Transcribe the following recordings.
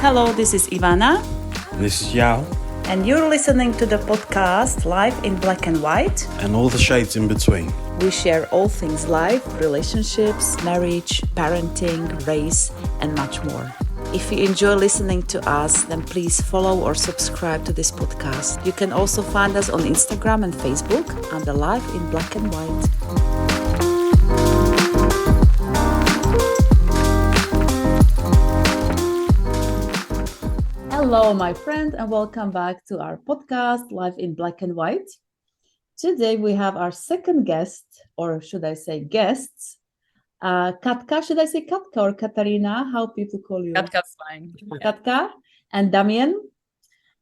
Hello, this is Ivana. This is Yaw. And you're listening to the podcast Life in Black and White. And all the shades in between. We share all things life, relationships, marriage, parenting, race, and much more. If you enjoy listening to us, then please follow or subscribe to this podcast. You can also find us on Instagram and Facebook under Life in Black and White. Hello, my friend, and welcome back to our podcast, Life in Black and White. Today we have our second guest, or should I say guests, Katka. Should I say Katka or Katarina? How people call you? Katka's fine. Katka and Damian.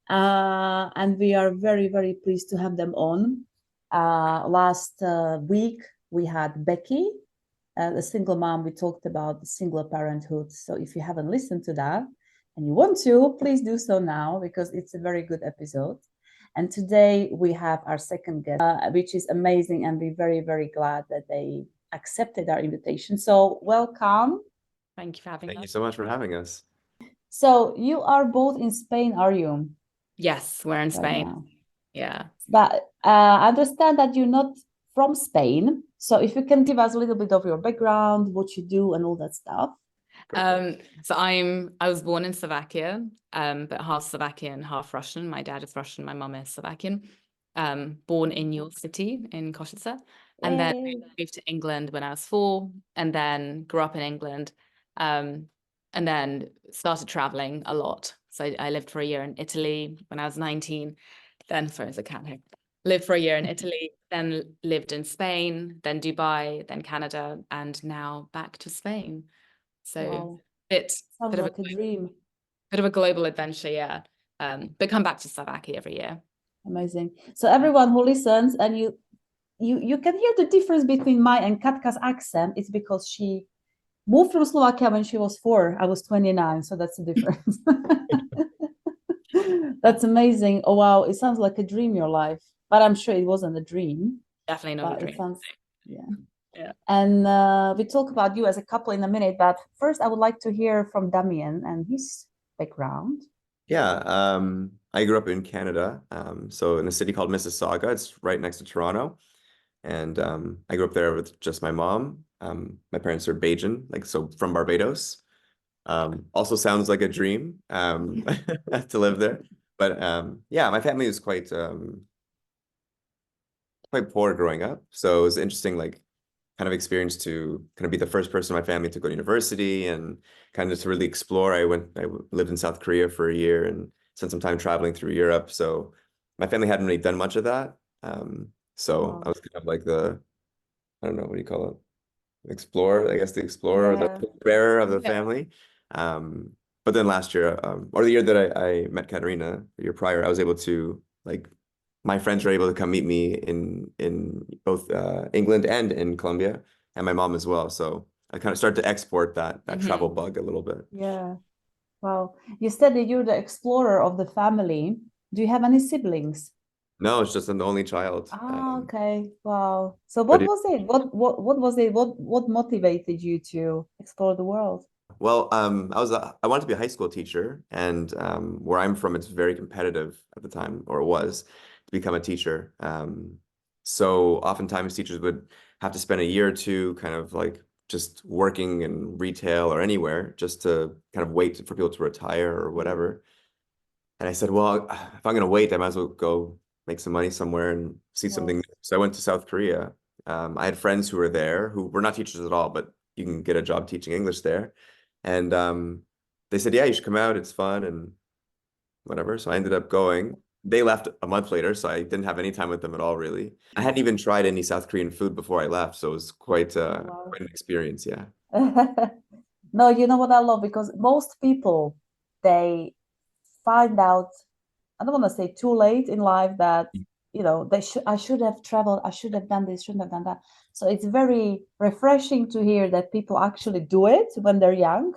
And we are very, very pleased to have them on. Last week we had Becky, the single mom. We talked about the single parenthood. So if you haven't listened to that, and you want to, please do so now because it's a very good episode. And today we have our second guest, which is amazing, and we're very, very glad that they accepted our invitation. So welcome. Thank you for having us. Thank you so much for having us. So you are both in Spain, are you? Yes, we're in Spain. Now? Yeah. But I understand that you're not from Spain. So if you can give us a little bit of your background, what you do and all that stuff. So I was born in Slovakia, but half Slovakian, half Russian. My dad is Russian, my mom is Slovakian. Born in your city in Košice, and then moved to England when I was 4, and then grew up in England, and then started traveling a lot. So I lived for a year in Italy when I was 19. Then, sorry, there's a cat here. Lived for a year in Italy, then lived in Spain, then Dubai, then Canada, and now back to Spain. So wow. Sounds like a dream. Bit of a global adventure, yeah. But come back to Slovakia every year. Amazing. So everyone who listens, and you can hear the difference between my and Katka's accent. It's because she moved from Slovakia when she was 4. I was 29, so that's the difference. That's amazing. Oh wow, it sounds like a dream, your life. But I'm sure it wasn't a dream. Definitely not a dream. Yeah. And we talk about you as a couple in a minute, but first I would like to hear from Damian and his background. Yeah, I grew up in Canada, so in a city called Mississauga. It's right next to Toronto. And I grew up there with just my mom. My parents are Bajan, so from Barbados. Also sounds like a dream to live there. But yeah, my family was quite poor growing up. So it was interesting, kind of experience to kind of be the first person in my family to go to university and kind of to really explore. I lived in South Korea for a year and spent some time traveling through Europe. So my family hadn't really done much of that. So I was kind of like I don't know, what do you call it? Explorer, I guess the explorer, the bearer of the family. But then last year, or the year that I met Katarina, the year prior, I was able to my friends were able to come meet me in both England and in Colombia, and my mom as well. So I kind of started to export that travel bug a little bit. Yeah. Wow. You said that you're the explorer of the family. Do you have any siblings? No, it's just an only child. Okay. Wow. So what was it? What was it? What motivated you to explore the world? Well, I wanted to be a high school teacher, and where I'm from, it's very competitive at the time, or it was, to become a teacher. So oftentimes teachers would have to spend a year or two kind of just working in retail or anywhere just to kind of wait for people to retire or whatever. And I said, well, if I'm going to wait, I might as well go make some money somewhere and see something. So I went to South Korea. I had friends who were there who were not teachers at all, but you can get a job teaching English there. And they said, yeah, you should come out. It's fun and whatever. So I ended up going. They left a month later, so I didn't have any time with them at all, really. I hadn't even tried any South Korean food before I left, so it was quite an experience, yeah. No, you know what I love? Because most people, they find out, I don't want to say too late in life, that, I should have traveled, I should have done this, shouldn't have done that. So it's very refreshing to hear that people actually do it when they're young.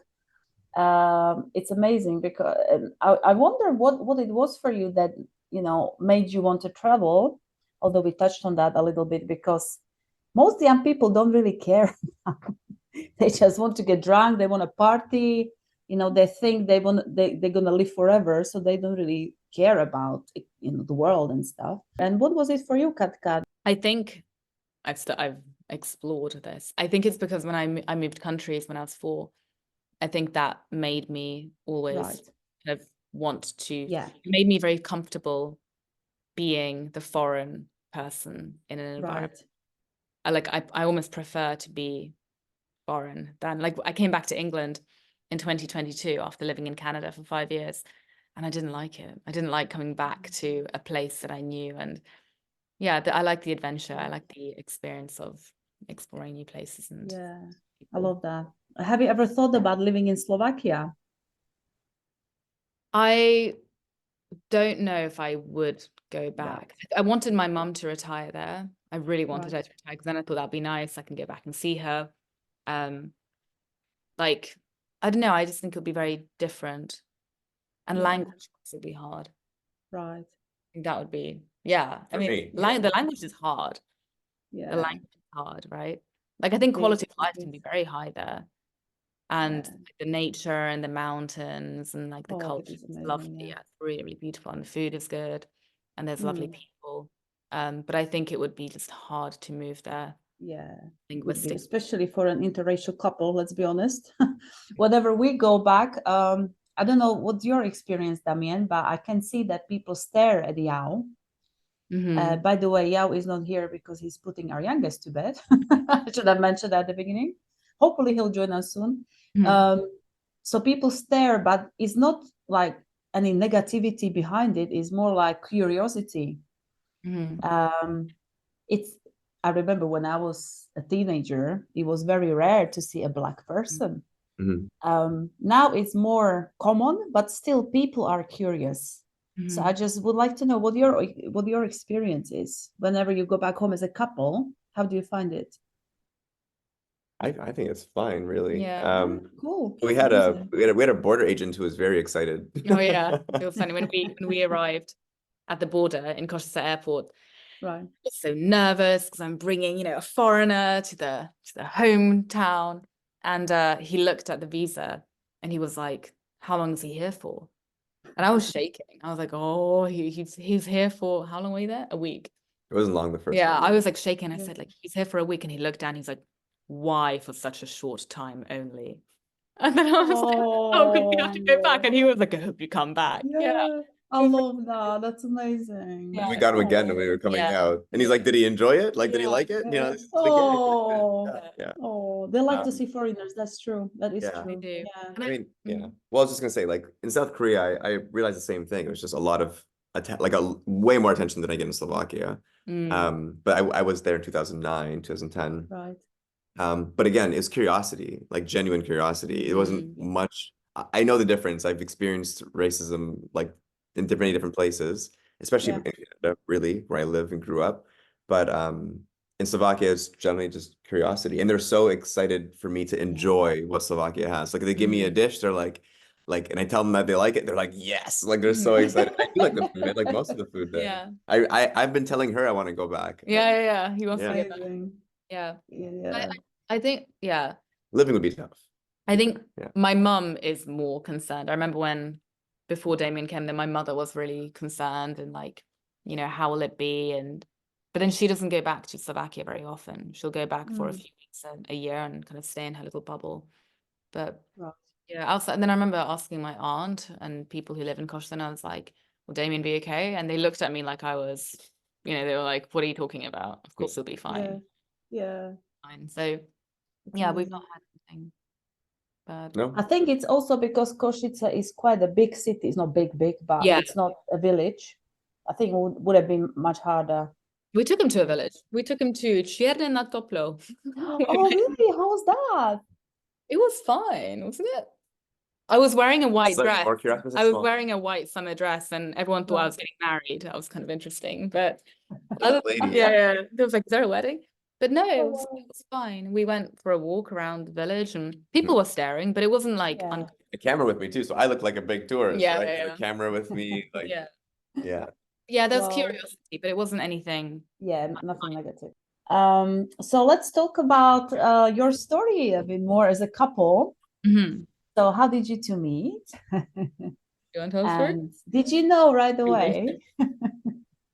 It's amazing because I wonder what it was for you that made you want to travel, although we touched on that a little bit, because most young people don't really care. They just want to get drunk, they want to party, they think they're gonna live forever, so they don't really care about the world and stuff. And what was it for you, Kat? I think I've explored this. I think it's because when I moved countries when I was 4, I think that made me always Right. kind of want to, Yeah. it made me very comfortable being the foreign person in an environment. Right. I almost prefer to be foreign than, like, I came back to England in 2022 after living in Canada for 5 years, and I didn't like it. I didn't like coming back to a place that I knew. And yeah, I like the adventure. I like the experience of exploring new places and Yeah, I people. love that. Have you ever thought about living in Slovakia? I don't know if I would go back. I wanted my mum to retire there. I really wanted her to retire, because then I thought that'd be nice. I can go back and see her. Like, I don't know. I just think it'll be very different, and Yeah. language would be hard. Right. I think that would be, yeah. I For mean, me, the language is hard. Yeah. The language is hard, right? Like, I think It quality is, of life it can be is. very high there, and Yeah. the nature and the mountains and like the Oh, it culture is is amazing, lovely. yeah. Yeah, it's really, really beautiful, and the food is good, and there's lovely Mm. people. But I think it would be just hard to move there Yeah, would be, linguistically. especially for an interracial couple, let's be honest. Whenever we go back, I don't know what's your experience, Damian, but I can see that people stare at Yaw. Mhm. By the way, Yaw is not here because he's putting our youngest to bed. I should have mentioned that at the beginning. Hopefully he'll join us soon. Mhm. So people stare, but it's not like any negativity behind it. It's more like curiosity. Mhm. It's I remember when I was a teenager, it was very rare to see a Black person. Mhm. Now it's more common, but still people are curious. So I Mhm. just would like to know what your experience is whenever you go back home as a couple. How do you find it? I think it's fine, really. Yeah. Cool. We had Amazing. a border agent who was very excited. Oh yeah, it was funny when we arrived at the border in Košice Airport. Right. I was so nervous because I'm bringing, a foreigner to the hometown, and he looked at the visa and he was like, "How long is he here for?" And I was shaking. I was like, "Oh, he's here for how long were you there? A week." It wasn't long the first Yeah, time. I was like shaking. I Yeah. said, like, he's here for a week, and he looked down. He's like, "Why for such a short time only?" And then I was like, "Oh, because we have to go back." And he was like, "I hope you come back." Yeah. Yeah, I love that. That's amazing. Yeah. We got him again when we were coming Yeah. out, and he's like, "Did he enjoy it? Like, did he Yeah. like it? Yeah. This is the game." Oh, Yeah. oh, they like to Um, see foreigners. That's true. That is Yeah. They true. do. Yeah. And I mean, yeah. Mhm. Well, I was just gonna say, like in South Korea, I realized the same thing. It was just a lot of way more attention than I get in Slovakia. But I was there in 2009, 2010. Right. But again, it's curiosity, like genuine curiosity. It wasn't much. I know the difference. I've experienced racism like in many different places, especially Yeah. in Canada, really, where I live and grew up. But in Slovakia, it's generally just curiosity, and they're so excited for me to enjoy what Slovakia has. Like, if they give me a dish, they're like, and I tell them that they like it, they're like, yes, like they're so excited. I do like the food. I like most of the food there. Yeah. I've been telling her I want to go back. Yeah. He wants to Yeah. get back. Amazing. Yeah. Yeah. I think, yeah. Living would be tough. I think Yeah. my mum is more concerned. I remember before Damian came, then my mother was really concerned and like, how will it be? But then she doesn't go back to Slovakia very often. She'll go back for a few weeks a year and kind of stay in her little bubble. But Right. yeah, outside. And then I remember asking my aunt and people who live in Kosovo, and I was like, "Will Damien be okay?" And they looked at me like I was, they were like, "What are you talking about? Of course he'll be fine." Yeah. Fine. So It's yeah, we've amazing. not had anything bad. No. I think it's also because Košice is quite a big city. It's not big, but Yeah. it's not a village. I think it would have been much harder. We took him to a village. We took him to Cierne na Toplo. Oh, really? How was that? It was fine, wasn't it? I was wearing a white So, dress. or curiosity I was small. wearing a white summer dress, and everyone thought I was getting married. That was kind of interesting, but Lady. yeah. There was like, "Is there a wedding?" But no, it wow. was fine. We went for a walk around the village, and people were staring, but it wasn't like Yeah. A camera with me too, so I look like a big tourist, Yeah, right? yeah, Got yeah. a camera with me, like yeah. yeah. There's Wow. curiosity, but it wasn't anything. Yeah, nothing negative. So let's talk about your story a bit more as a couple. Mhm. So how did you two meet? You want to tell the story? And did you know right away?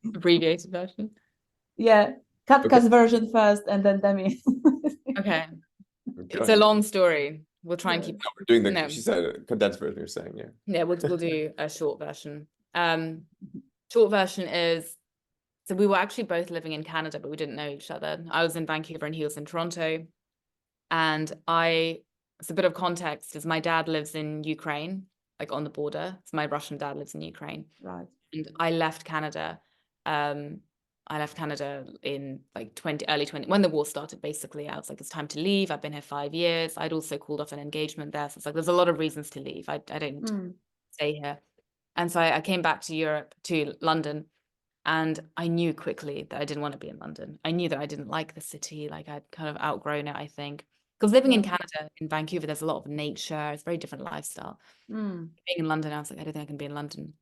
Abbreviated version. Yeah, Katka's Okay. version first, and then Damian. Okay. Go It's a ahead. long story. We'll try and Yeah. keep We're doing the, No. she said a condensed version, you're saying, yeah. Yeah, we'll do a short version. Short version is, so we were actually both living in Canada, but we didn't know each other. I was in Vancouver and he was in Toronto. And it's a bit of context, is my dad lives in Ukraine, like on the border. So my Russian dad lives in Ukraine. Right. And I left Canada. I left Canada in like early 20, when the war started, basically. I was like, it's time to leave. I've been here 5 years. I'd also called off an engagement there. So it's like, there's a lot of reasons to leave. I don't stay here. And so I came back to Europe, to London, and I knew quickly that I didn't want to be in London. I knew that I didn't like the city. Like I'd kind of outgrown it, I think. Because living in Canada, in Vancouver, there's a lot of nature. It's a very different lifestyle. Being in London, I was like, I don't think I can be in London.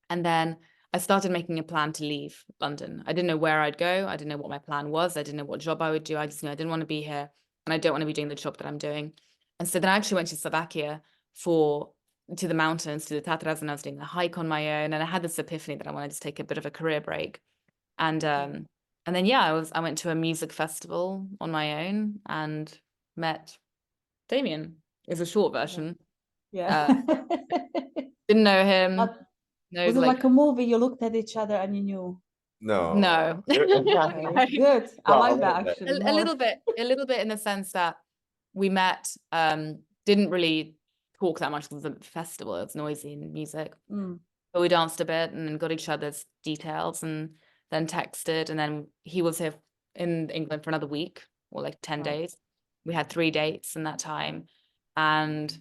And then I started making a plan to leave London. I didn't know where I'd go. I didn't know what my plan was. I didn't know what job I would do. I just knew I didn't want to be here. And I don't want to be doing the job that I'm doing. And so then I actually went to Slovakia to the mountains, to the Tatras, and I was doing a hike on my own. And I had this epiphany that I wanted to take a bit of a career break. And then yeah, I went to a music festival on my own and met Damian. Is a short version. Yeah. Didn't know him. But No, was it like a movie? You looked at each other and you knew. No. no. Okay, good. I like that that. actually. a little bit in the sense that we met, didn't really talk that much because it was a festival, it's noisy and music. But we danced a bit and then got each other's details and then texted, and then he was here in England for another week or like 10 days. We had 3 dates in that time. And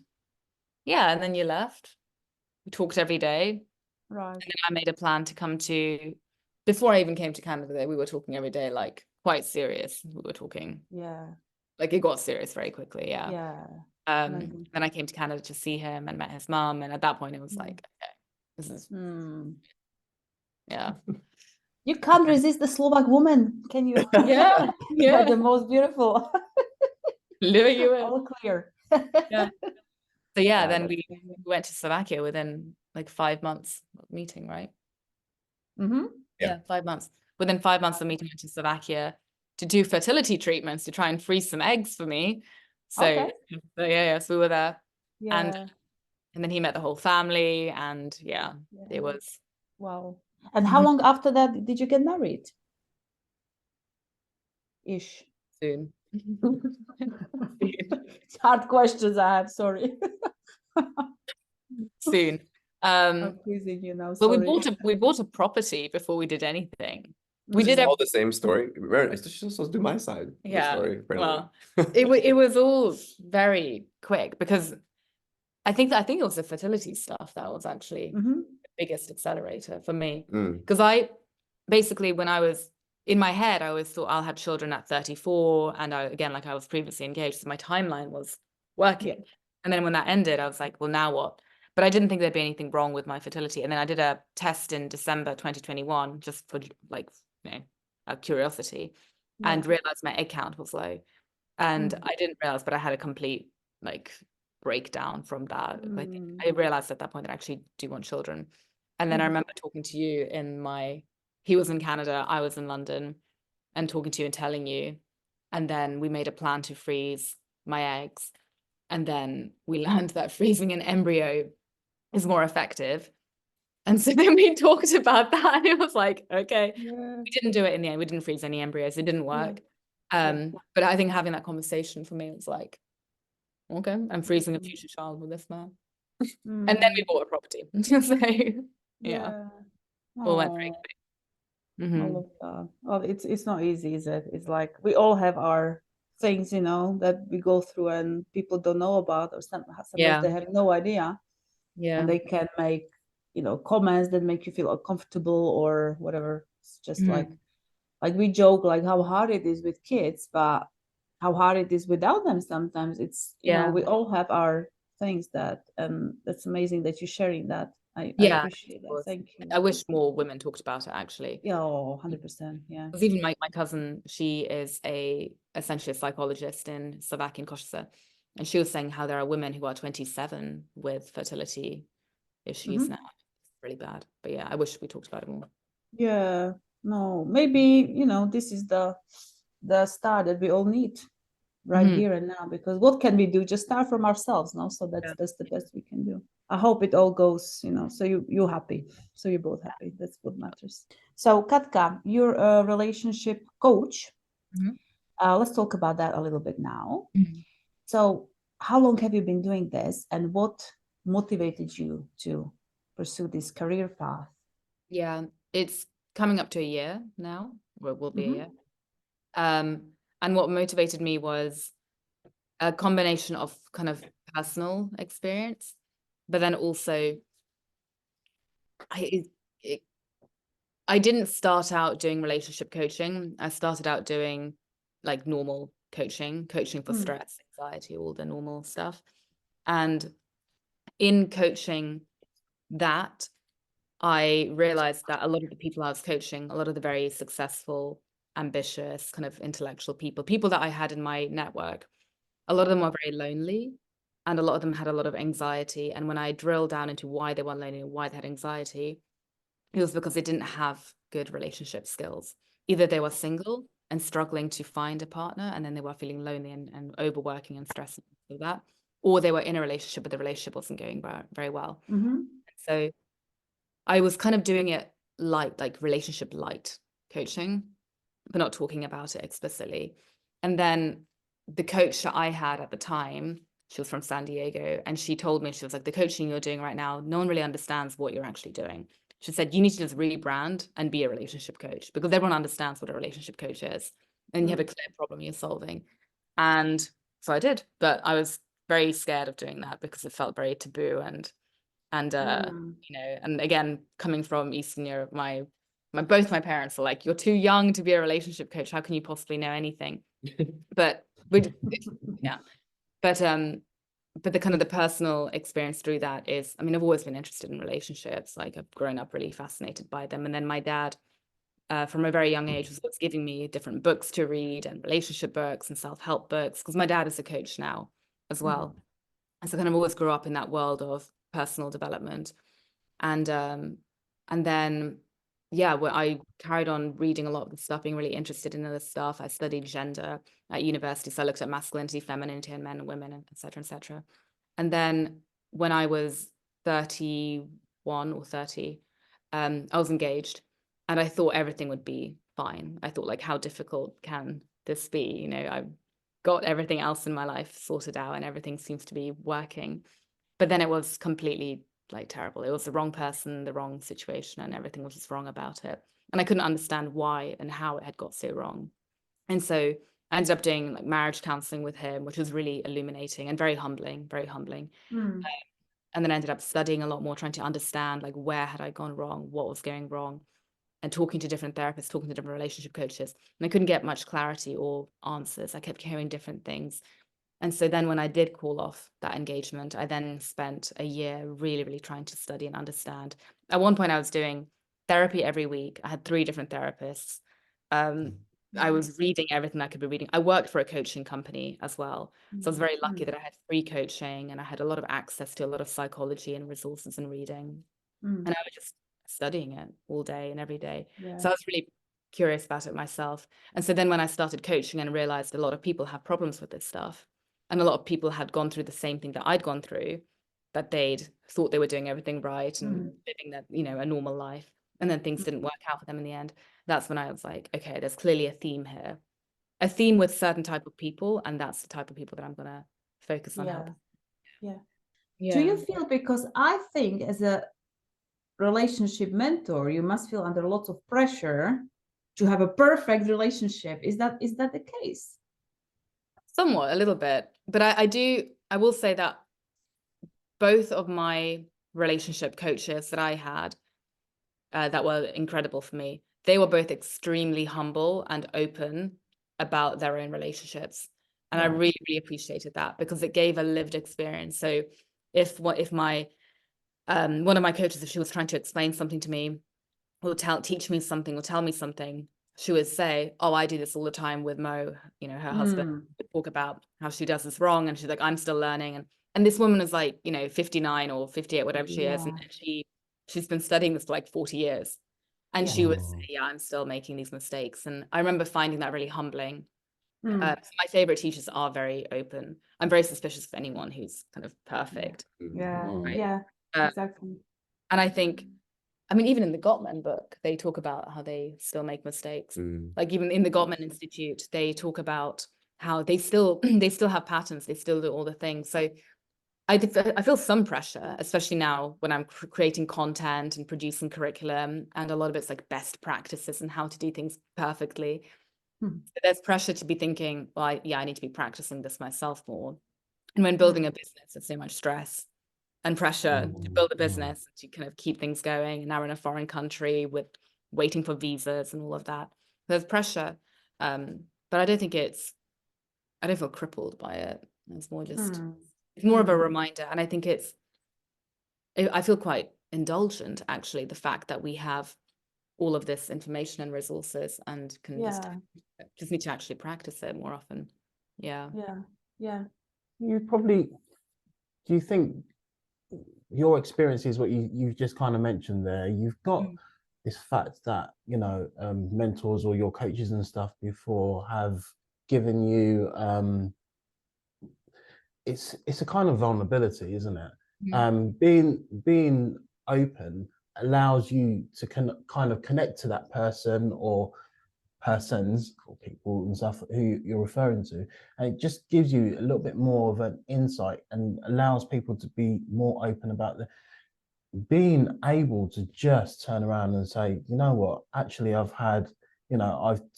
yeah, and then you left. We talked every day. Right. And then I made a plan to come to, before I even came to Canada, we were talking every day, like quite serious. We were talking. Yeah. Like it got serious very quickly, yeah. Yeah. Then I came to Canada to see him and met his mom. And at that point it was like, okay, this is, yeah. You can't resist the Slovak woman, can you? Yeah, They're the most beautiful. Living you in. All clear. Yeah. So yeah, Yeah, then that's we went to Slovakia within like 5 months of meeting, right? Yeah, 5 months. Within 5 months of meeting, I went to Slovakia to do fertility treatments to try and freeze some eggs for me. So, Okay. So we were there. Yeah. And then he met the whole family, and yeah, it was Wow. And how long after that did you get married? Ish. soon. It's hard questions I have, sorry. Soon. I'm quizzing you now, But sorry. we bought a property before we did anything. We did all the same story. I should also do my side of the Yeah, story. well, it was all very quick because I think it was the fertility stuff that was actually the biggest accelerator for me. Because I basically, when I was in my head, I always thought I'll have children at 34, and like I was previously engaged, so my timeline was working. And then when that ended, I was like, well, now what? But I didn't think there'd be anything wrong with my fertility. And then I did a test in December 2021 just for like, a curiosity, and realized my egg count was low. And I didn't realize, but I had a complete like breakdown from that. I realized at that point that I actually do want children. And then I remember talking to you he was in Canada, I was in London, and talking to you and telling you. And then we made a plan to freeze my eggs. And then we learned that freezing an embryo is more effective. And so then we talked about that, and it was like, okay, we didn't do it in the end. We didn't freeze any embryos. It didn't work. But I think having that conversation for me was like, okay, I'm freezing a future child with this man. And then we bought a property. So yeah. All went very quick. I love that. Oh, it's not easy, is it? It's like we all have our things, that we go through and people don't know about, or sometimes they have no idea. Yeah. And they can make, comments that make you feel uncomfortable or whatever. It's just like we joke like how hard it is with kids, but how hard it is without them sometimes. It's, we all have our things that's amazing that you're sharing that. I appreciate that. Thank you. I wish more women talked about it, actually. Yeah, 100%. Yeah. Because even my cousin, she is essentially a psychologist in Slovakia, in Košice. And she was saying how there are women who are 27 with fertility issues Mhm. now. It's really bad. But yeah, I wish we talked about it more. Yeah, no, maybe, this is the start that we all need right Mhm. here and now, because what can we do? Just start from ourselves, no? So Yeah. that's the best we can do. I hope it all goes, so you're happy. So you're both happy. That's what matters. So Katka, you're a relationship coach. Mhm. Let's talk about that a little bit now. Mhm. So how long have you been doing this, and what motivated you to pursue this career path? Yeah, it's coming up to a year now, or it will be a year. And what motivated me was a combination of kind of personal experience, but then also I didn't start out doing relationship coaching. I started out doing like normal coaching for stress, anxiety, all the normal stuff. And in coaching that, I realized that a lot of the people I was coaching, a lot of the very successful, ambitious, kind of intellectual people that I had in my network, a lot of them were very lonely, and a lot of them had a lot of anxiety. And when I drilled down into why they were lonely and why they had anxiety, it was because they didn't have good relationship skills. Either they were single and struggling to find a partner, and then they were feeling lonely and overworking and stressing and all that, or they were in a relationship, but the relationship wasn't going very well. So I was kind of doing it like relationship light coaching, but not talking about it explicitly. And then the coach that I had at the time, she was from San Diego, and she told me, she was like, the coaching you're doing right now, no one really understands what you're actually doing. She said, you need to just rebrand and be a relationship coach, because everyone understands what a relationship coach is, and you have a clear problem you're solving. And so I did, but I was very scared of doing that because it felt very taboo and and again, coming from Eastern Europe, both my parents are like, you're too young to be a relationship coach. How can you possibly know anything? But yeah, but the kind of the personal experience through that is, I mean, I've always been interested in relationships. Like I've grown up really fascinated by them. And then my dad, from a very young age, was giving me different books to read, and relationship books and self-help books, because my dad is a coach now as well. And so I kind of always grew up in that world of personal development. And then I carried on reading a lot of the stuff, being really interested in other stuff. I studied gender at university, so I looked at masculinity, femininity, and men and women, and et cetera, et cetera. And then when I was 31 or 30, I was engaged, and I thought everything would be fine. I thought, like, how difficult can this be? I've got everything else in my life sorted out, and everything seems to be working. But then it was completely like terrible. It was the wrong person, the wrong situation, and everything was just wrong about it. And I couldn't understand why and how it had got so wrong. And so I ended up doing like marriage counseling with him, which was really illuminating and very humbling, very humbling. And then I ended up studying a lot more, trying to understand like where had I gone wrong, what was going wrong, and talking to different therapists, talking to different relationship coaches. And I couldn't get much clarity or answers. I kept hearing different things. And so then when I did call off that engagement, I then spent a year really, really trying to study and understand. At one point, I was doing therapy every week. I had 3 different therapists. I was reading everything I could be reading. I worked for a coaching company as well. So I was very lucky that I had free coaching, and I had a lot of access to a lot of psychology and resources and reading. And I was just studying it all day and every day. So I was really curious about it myself. And so then when I started coaching and realized a lot of people have problems with this stuff, and a lot of people had gone through the same thing that I'd gone through, that they'd thought they were doing everything right and living that, a normal life. And then things didn't work out for them in the end. That's when I was like, okay, there's clearly a theme here, a theme with certain type of people. And that's the type of people that I'm going to focus on helping. Do you feel, because I think as a relationship mentor, you must feel under lots of pressure to have a perfect relationship. Is that the case? Somewhat, a little bit. But I will say that both of my relationship coaches that I had that were incredible for me, they were both extremely humble and open about their own relationships. And I really, really appreciated that, because it gave a lived experience. So if my one of my coaches, if she was trying to explain something to me, or teach me something, or tell me something, she would say, oh, I do this all the time with Mo, you know, her husband, would talk about how she does this wrong. And she's like, I'm still learning. And this woman is like, you know, 59 or 58, whatever she is. And she's been studying this for like 40 years. And she would say, yeah, I'm still making these mistakes. And I remember finding that really humbling. So my favorite teachers are very open. I'm very suspicious of anyone who's kind of perfect. Yeah, exactly. And I think, I mean, even in the Gottman book, they talk about how they still make mistakes. Like even in the Gottman Institute, they talk about how they still have patterns, they still do all the things. So I feel some pressure, especially now when I'm creating content and producing curriculum, and a lot of it's like best practices and how to do things perfectly. So there's pressure to be thinking, well, I need to be practicing this myself more. And when building a business, it's so much stress and pressure to build a business, to kind of keep things going. And now we're in a foreign country with waiting for visas and all of that. There's pressure, but I don't feel crippled by it. It's more just, it's more of a reminder. And I think I feel quite indulgent, actually, the fact that we have all of this information and resources and can just need to actually practice it more often. Yeah. You probably, do you think your experience is what you've just kind of mentioned there? You've got this fact that, you know, mentors or your coaches and stuff before have given you, it's a kind of vulnerability, isn't it? Being open allows you to kind of connect to that person or persons or people and stuff who you're referring to, and it just gives you a little bit more of an insight and allows people to be more open about being able to just turn around and say, you know what, actually I've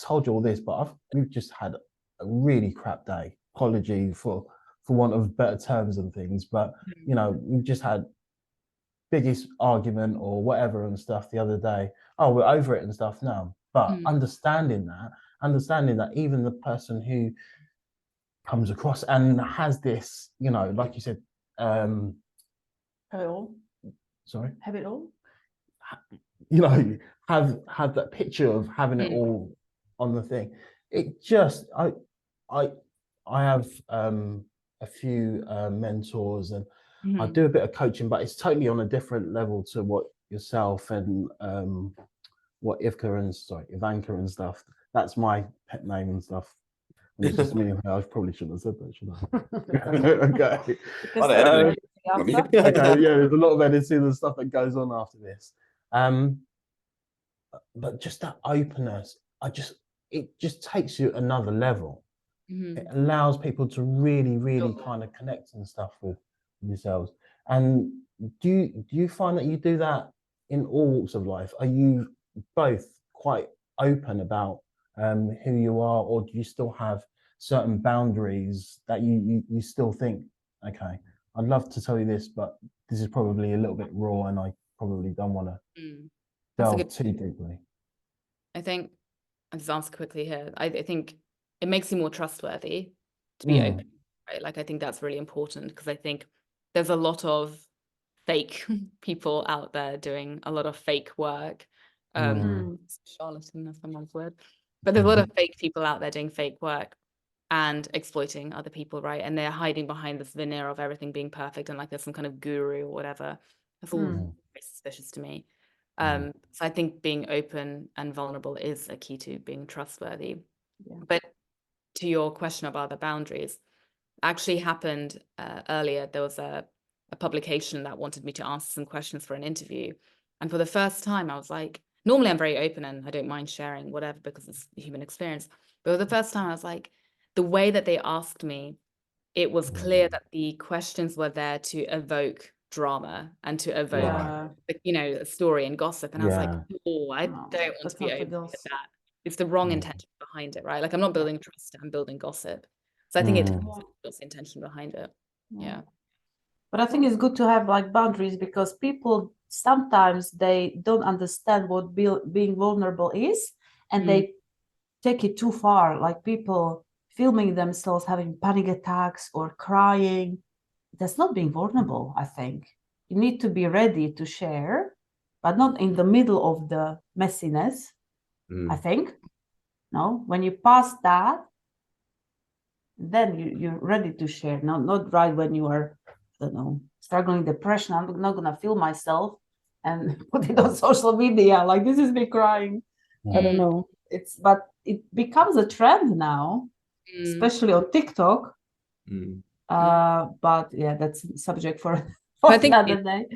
told you all this, but we've just had a really crap day. Apology for want of better terms and things, but you know, we've just had biggest argument or whatever and stuff the other day. Oh, we're over it and stuff now. But understanding that even the person who comes across and has this, you know, like you said, have it all. Sorry? Have it all? You know, have that picture of having it all on the thing. It just, I have a few mentors and I do a bit of coaching, but it's totally on a different level to what yourself and what Ivanka and stuff. That's my pet name and stuff. And it's just me and her. I probably shouldn't have said that, should I? Okay. Okay, yeah, there's a lot of editing and stuff that goes on after this. But just that openness, it just takes you another level. It allows people to really, really kind of connect and stuff with yourselves. And do you find that you do that in all walks of life? Are you both quite open about who you are, or do you still have certain boundaries that you still think, okay, I'd love to tell you this, but this is probably a little bit raw and I probably don't want to delve too deeply? I think I'll just answer quickly here. I think it makes you more trustworthy to be open, right? Like, I think that's really important, because I think there's a lot of fake people out there doing a lot of fake work. Charlatan, that's someone's word. But there's a lot of fake people out there doing fake work and exploiting other people, right? And they're hiding behind this veneer of everything being perfect and like there's some kind of guru or whatever. That's all very suspicious to me. So I think being open and vulnerable is a key to being trustworthy. But to your question about the boundaries, actually happened earlier. There was a publication that wanted me to answer some questions for an interview. And for the first time, I was like, normally I'm very open and I don't mind sharing whatever because it's the human experience. But for the first time, I was like, the way that they asked me, it was clear that the questions were there to evoke drama and to evoke, you know, a story and gossip. And I was like, oh, I don't want to be open with that. It's the wrong intention behind it, right? Like, I'm not building trust, I'm building gossip. So I think it's the intention behind it. But I think it's good to have like boundaries, because people sometimes they don't understand what being vulnerable is, and they take it too far. Like people filming themselves having panic attacks or crying. That's not being vulnerable, I think. You need to be ready to share, but not in the middle of the messiness, I think. No, when you pass that, then you're ready to share. No, not right when you are, I don't know, struggling depression. I'm not gonna feel myself and put it on social media. Like, this is me crying. I don't know. But it becomes a trend now, especially on TikTok. But yeah, that's a subject for I think another day.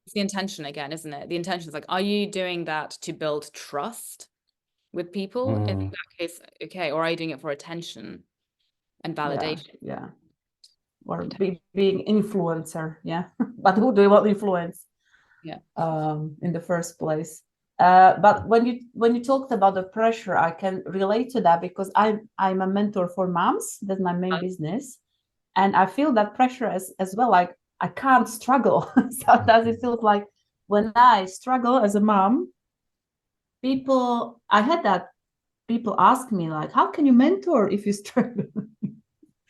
it's the intention again, isn't it? The intention is like, are you doing that to build trust with people? In that case, okay, or are you doing it for attention and validation? Yeah. Or being influencer, yeah. But who do you want to influence? Yeah. In the first place. But when you talked about the pressure, I can relate to that because I'm a mentor for moms. That's my main business, and I feel that pressure as well. Like, I can't struggle. Sometimes it feels like when I struggle as a mom, people ask me like, how can you mentor if you struggle?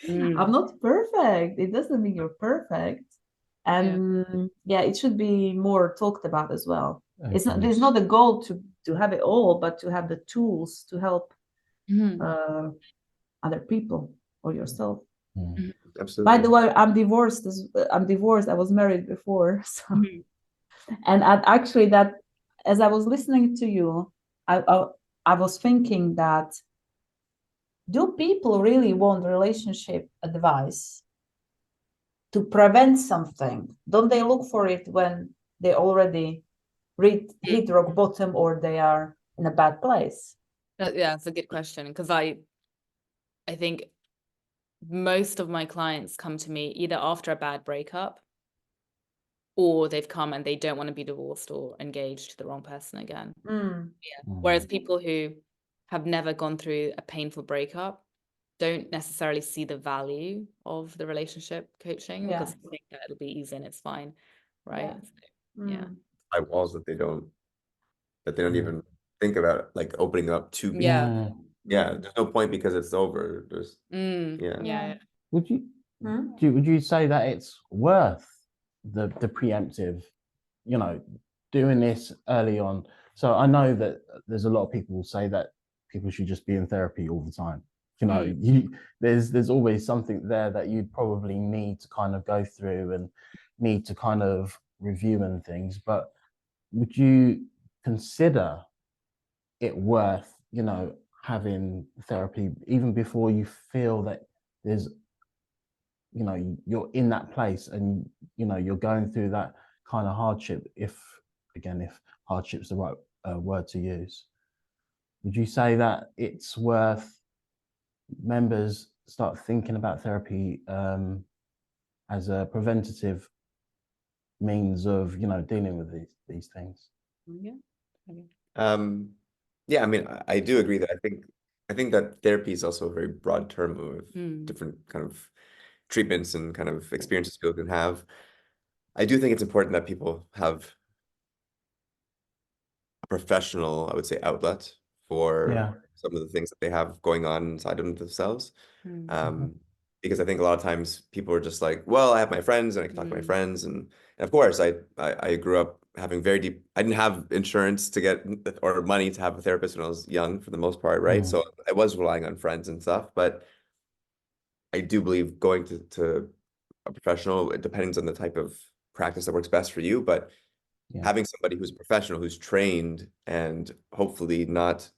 I'm not perfect. It doesn't mean you're perfect. And it should be more talked about as well. There's not a goal to have it all, but to have the tools to help other people or yourself. Absolutely. By the way, I'm divorced. I was married before, so and actually, that as I was listening to you, I was thinking that, do people really want relationship advice to prevent something? Don't they look for it when they already hit rock bottom or they are in a bad place? Yeah, it's a good question, because I think most of my clients come to me either after a bad breakup, or they've come and they don't want to be divorced or engaged to the wrong person again. Whereas people who have never gone through a painful breakup don't necessarily see the value of the relationship coaching, because they think that it'll be easy and it's fine, right? High walls that they don't even think about, like opening up to people. There's no point because it's over. There's Would you say that it's worth the preemptive, doing this early on? So I know that there's a lot of people who say that people should just be in therapy all the time. There's always something there that you'd probably need to kind of go through and need to kind of review and things. But would you consider it worth, having therapy even before you feel that there's, you're in that place and, you're going through that kind of hardship, if hardship's the right word to use? Would you say that it's worth members start thinking about therapy as a preventative means of, dealing with these things? I mean, I do agree that I think that therapy is also a very broad term of different kind of treatments and kind of experiences people can have. I do think it's important that people have a professional, I would say, outlet for some of the things that they have going on inside of themselves. Because I think a lot of times people are just like, well, I have my friends and I can talk to my friends. And of course, I grew up having very deep, I didn't have insurance to get, or money to have a therapist when I was young for the most part, right? So I was relying on friends and stuff, but I do believe going to a professional, it depends on the type of practice that works best for you, but having somebody who's a professional, who's trained, and hopefully not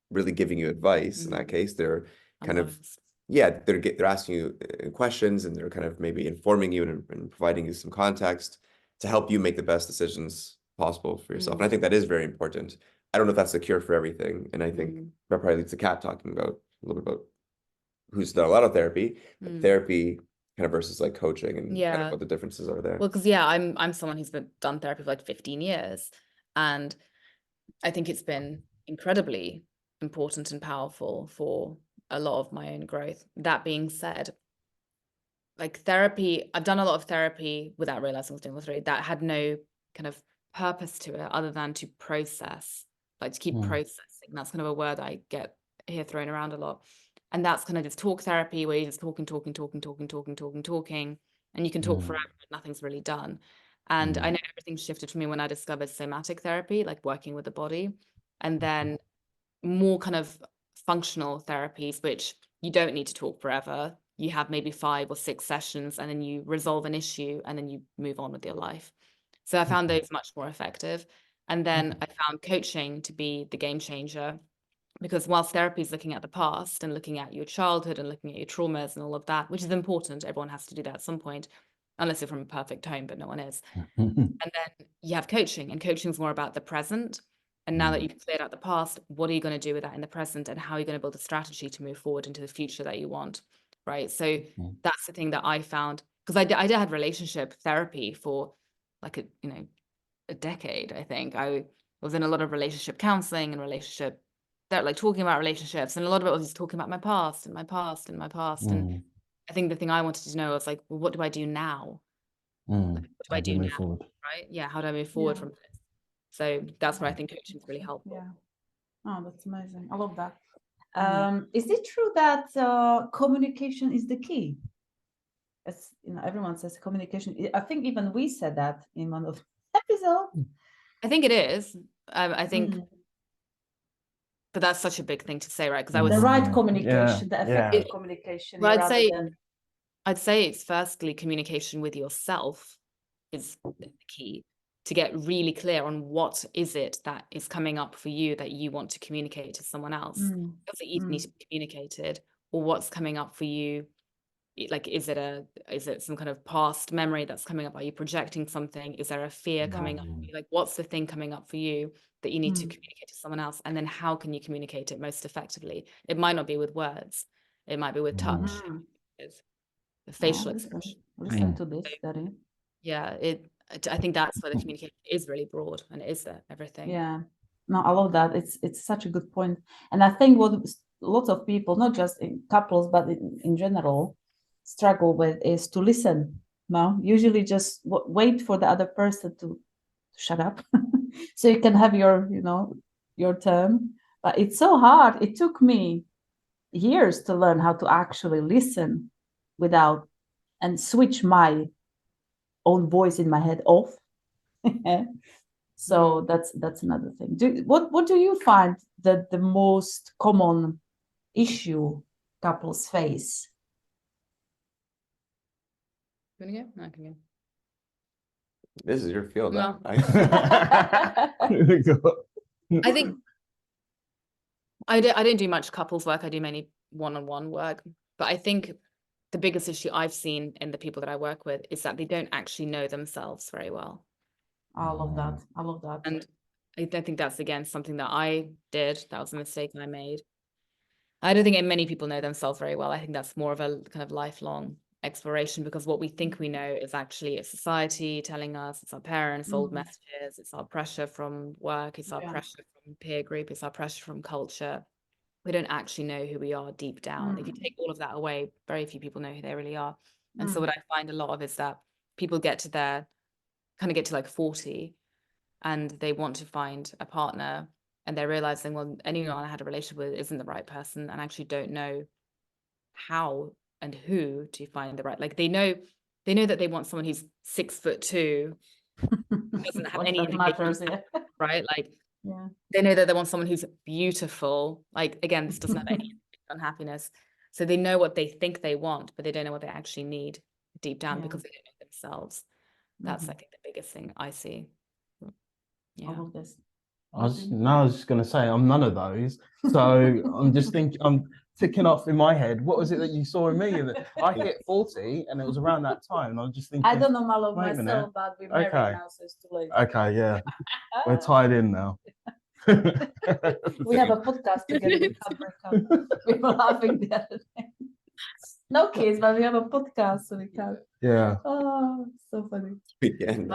really giving you advice in that case, they're kind of, they're asking you questions, and they're kind of maybe informing you and providing you some context to help you make the best decisions possible for yourself. And I think that is very important. I don't know if that's the cure for everything. And I think that probably leads to Kat talking about a little bit about who's done a lot of therapy, but therapy kind of versus like coaching and kind of what the differences are there. Well, because I'm someone who's done therapy for like 15 years, and I think it's been incredibly important and powerful for a lot of my own growth. That being said, like therapy, I've done a lot of therapy without realizing I was doing all three, that had no kind of purpose to it other than to process, like to keep processing. That's kind of a word I get here thrown around a lot. And that's kind of just talk therapy, where you're just talking, and you can talk forever, but nothing's really done. And I know everything shifted for me when I discovered somatic therapy, like working with the body, and then more kind of functional therapies, which you don't need to talk forever. You have maybe 5 or 6 sessions, and then you resolve an issue, and then you move on with your life. So I found those much more effective. And then I found coaching to be the game changer, because whilst therapy is looking at the past and looking at your childhood and looking at your traumas and all of that, which is important, everyone has to do that at some point, unless you're from a perfect home, but no one is. And then you have coaching, and coaching is more about the present. And now that you've cleared out the past, what are you going to do with that in the present, and how are you going to build a strategy to move forward into the future that you want, right? So that's the thing that I found, because I had relationship therapy for like a decade. I think I was in a lot of relationship counseling and relationship that, like, talking about relationships, and a lot of it was just talking about my past and my past and my past. And I think the thing I wanted to know was like, well, what do I do now? Like, what do I do now? Forward? Right? Yeah. How do I move forward from this? So that's where I think coaching is really helpful. Yeah. Oh, that's amazing. I love that. Is it true that communication is the key? As you know, everyone says communication. I think even we said that in one of the episodes. I think it is. I think, but that's such a big thing to say, right? Because I was the right communication, the effective Yeah. communication. Well, rather I'd say it's firstly communication with yourself is the key, to get really clear on what is it that is coming up for you that you want to communicate to someone else. Does it even need to be communicated, or what's coming up for you? Like, is it some kind of past memory that's coming up? Are you projecting something? Is there a fear coming up for you? Like, what's the thing coming up for you that you need to communicate to someone else? And then how can you communicate it most effectively? It might not be with words. It might be with touch, with facial expression. Listen to this, Daddy. Yeah, I think that's where the communication is really broad, and it is there, everything. Yeah, no, I love that. It's such a good point. And I think what lots of people, not just in couples, but in general, struggle with is to listen. No, usually just wait for the other person to shut up so you can have your turn. But it's so hard. It took me years to learn how to actually listen without and switch my own voice in my head off. So that's another thing. What do you find that the most common issue couples face? You want to go? No, I can go. This is your field. Well, I I think I don't do much couples work. I do mainly one-on-one work. But I think the biggest issue I've seen in the people that I work with is that they don't actually know themselves very well. I love that. I love that. And I don't think that's, again, something that I did. That was a mistake I made. I don't think many people know themselves very well. I think that's more of a kind of lifelong exploration, because what we think we know is actually a society telling us, it's our parents' old messages, it's our pressure from work, it's our pressure from peer group, it's our pressure from culture. We don't actually know who we are deep down. If you take all of that away, very few people know who they really are. And so what I find a lot of is that people get to like 40, and they want to find a partner, and they're realizing, well, anyone I had a relationship with isn't the right person, and actually don't know how and who to find the right. Like, they know that they want someone who's 6'2", doesn't have any matters, yeah. right? Like, they know that they want someone who's beautiful. Like, again, this doesn't have any unhappiness. So they know what they think they want, but they don't know what they actually need deep down, because they don't know themselves. That's I think the biggest thing I see. I love this. I was just going to say, I'm none of those. So I'm just thinking, I'm ticking off in my head, what was it that you saw in me? And I hit 40, and it was around that time. And I was just thinking, I don't know my love wait a minute. myself, but we're married now, so it's too late. Okay, yeah. We're tied in now. We have a podcast together. We can't break up. We were laughing the other day. No kids, but we have a podcast, so we can. Yeah. Oh, so funny. Weekend.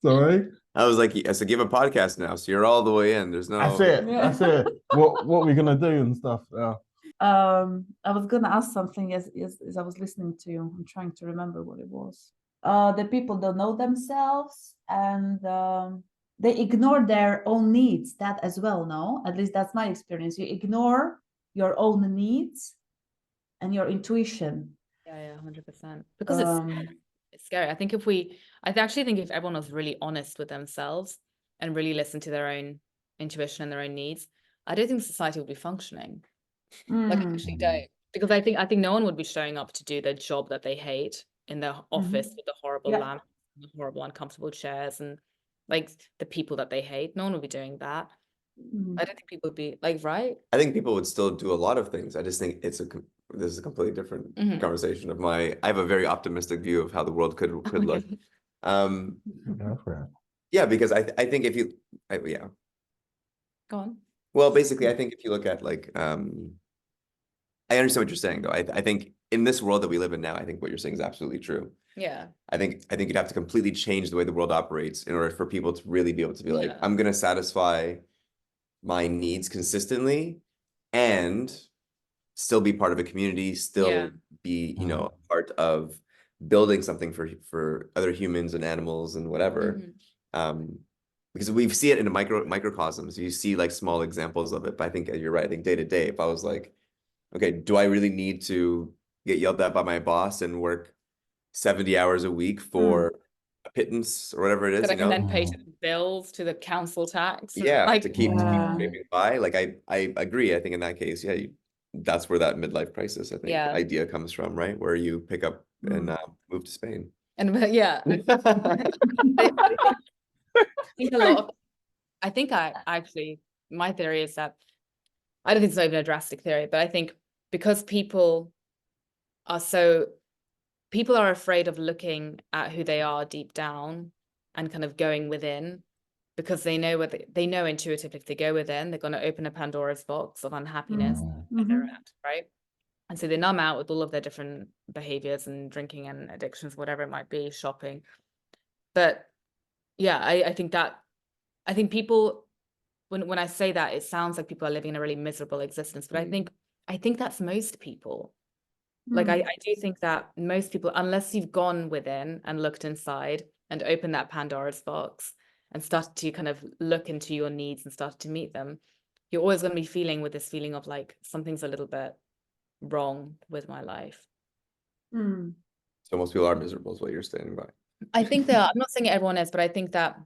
Sorry? I was like, so give a podcast now, so you're all the way in. There's no. That's it. That's it. What are we gonna do and stuff? Yeah. I was gonna ask something as I was listening to you. I'm trying to remember what it was. The people don't know themselves, and they ignore their own needs. That as well, no? At least that's my experience. You ignore your own needs and your intuition. Yeah, 100%. Because it's scary. I actually think if everyone was really honest with themselves and really listened to their own intuition and their own needs, I don't think society would be functioning. Like, I Mm. actually don't, because I think no one would be showing up to do the job that they hate in their office with the horrible Yeah. lamp, and the horrible uncomfortable chairs, and like the people that they hate. No one would be doing that. I don't think people would be like, right? I think people would still do a lot of things. I just think this is a completely different conversation of I have a very optimistic view of how the world could look. Go for it. Yeah, because I think if you, yeah. Go on. Well, basically, I think if you look at like, I understand what you're saying though. I think in this world that we live in now, I think what you're saying is absolutely true. Yeah. I think you'd have to completely change the way the world operates in order for people to really be able to be like, Yeah. I'm gonna satisfy my needs consistently and still be part of a community, still be, you know, a part of building something for other humans and animals and whatever. Because we see it in microcosms. You see like small examples of it, but I think you're right. I think day to day, if I was like, okay, do I really need to get yelled at by my boss and work 70 hours a week for a pittance or whatever it is, That I you can know? then pay to the bills, to the council tax. Yeah, Like, to keep scraping by. Like I agree. I think in that case, yeah, that's where that midlife crisis, I think, idea comes from, right? Where you pick up and move to Spain. And yeah, I think I actually, my theory is that, I don't think it's not even a drastic theory, but I think because people are afraid of looking at who they are deep down and kind of going within, because they know they know intuitively if they go within, they're going to open a Pandora's box of unhappiness that they're at, right? And so they numb out with all of their different behaviors and drinking and addictions, whatever it might be, shopping. But yeah, I think people, when I say that, it sounds like people are living a really miserable existence, but I think that's most people. Like, I do think that most people, unless you've gone within and looked inside and opened that Pandora's box and started to kind of look into your needs and started to meet them, you're always going to be feeling with this feeling of like, something's a little bit wrong with my life. So most people are miserable is what you're standing by. I think they are. I'm not saying everyone is, but I think that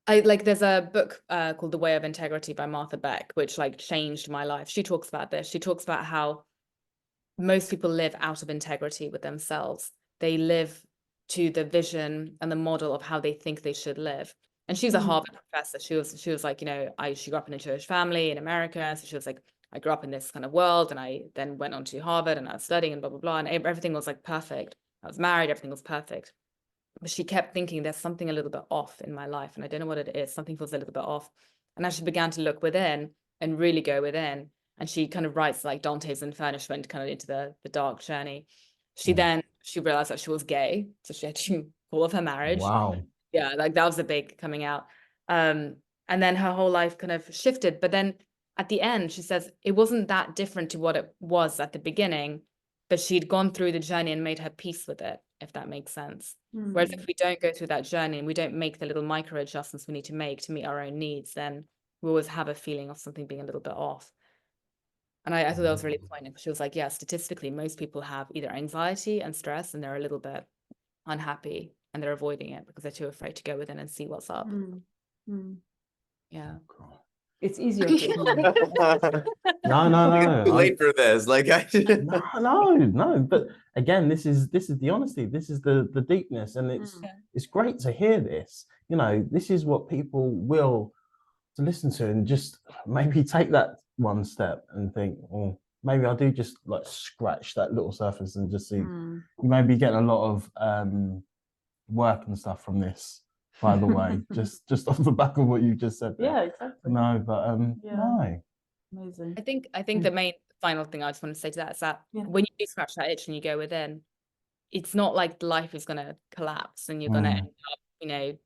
there's a book called The Way of Integrity by Martha Beck, which like changed my life. She talks about this. She talks about how most people live out of integrity with themselves. They live to the vision and the model of how they think they should live. And she's a Harvard professor. She was like, you know, she grew up in a Jewish family in America. So she was like, I grew up in this kind of world, and I then went on to Harvard and I was studying and blah, blah, blah. And everything was like perfect. I was married, everything was perfect. But she kept thinking there's something a little bit off in my life. And I don't know what it is. Something feels a little bit off. And as she began to look within and really go within, and she kind of writes like Dante's Inferno, went kind of into the dark journey. She realized that she was gay. So she had to call off her marriage. Wow. Yeah, like that was a big coming out. And then her whole life kind of shifted. But then at the end, she says it wasn't that different to what it was at the beginning, but she'd gone through the journey and made her peace with it, if that makes sense. Whereas if we don't go through that journey and we don't make the little micro adjustments we need to make to meet our own needs, then we always have a feeling of something being a little bit off. And I thought that was really poignant, because she was like, yeah, statistically, most people have either anxiety and stress, and they're a little bit unhappy, and they're avoiding it because they're too afraid to go within and see what's up. Yeah. It's easier to ignore. No. Too late for this. Like No. But again, this is the honesty. This is the deepness, and it's great to hear this. You know, this is what people will to listen to, and just maybe take that one step and think, oh, maybe I do just like scratch that little surface and just see. You may be getting a lot of work and stuff from this, by the way, just off the back of what you just said there. Yeah, exactly. No, but no. Amazing. I think the main final thing I just want to say to that is that when you do scratch that itch and you go within, it's not like life is going to collapse and you're going to end up, you know,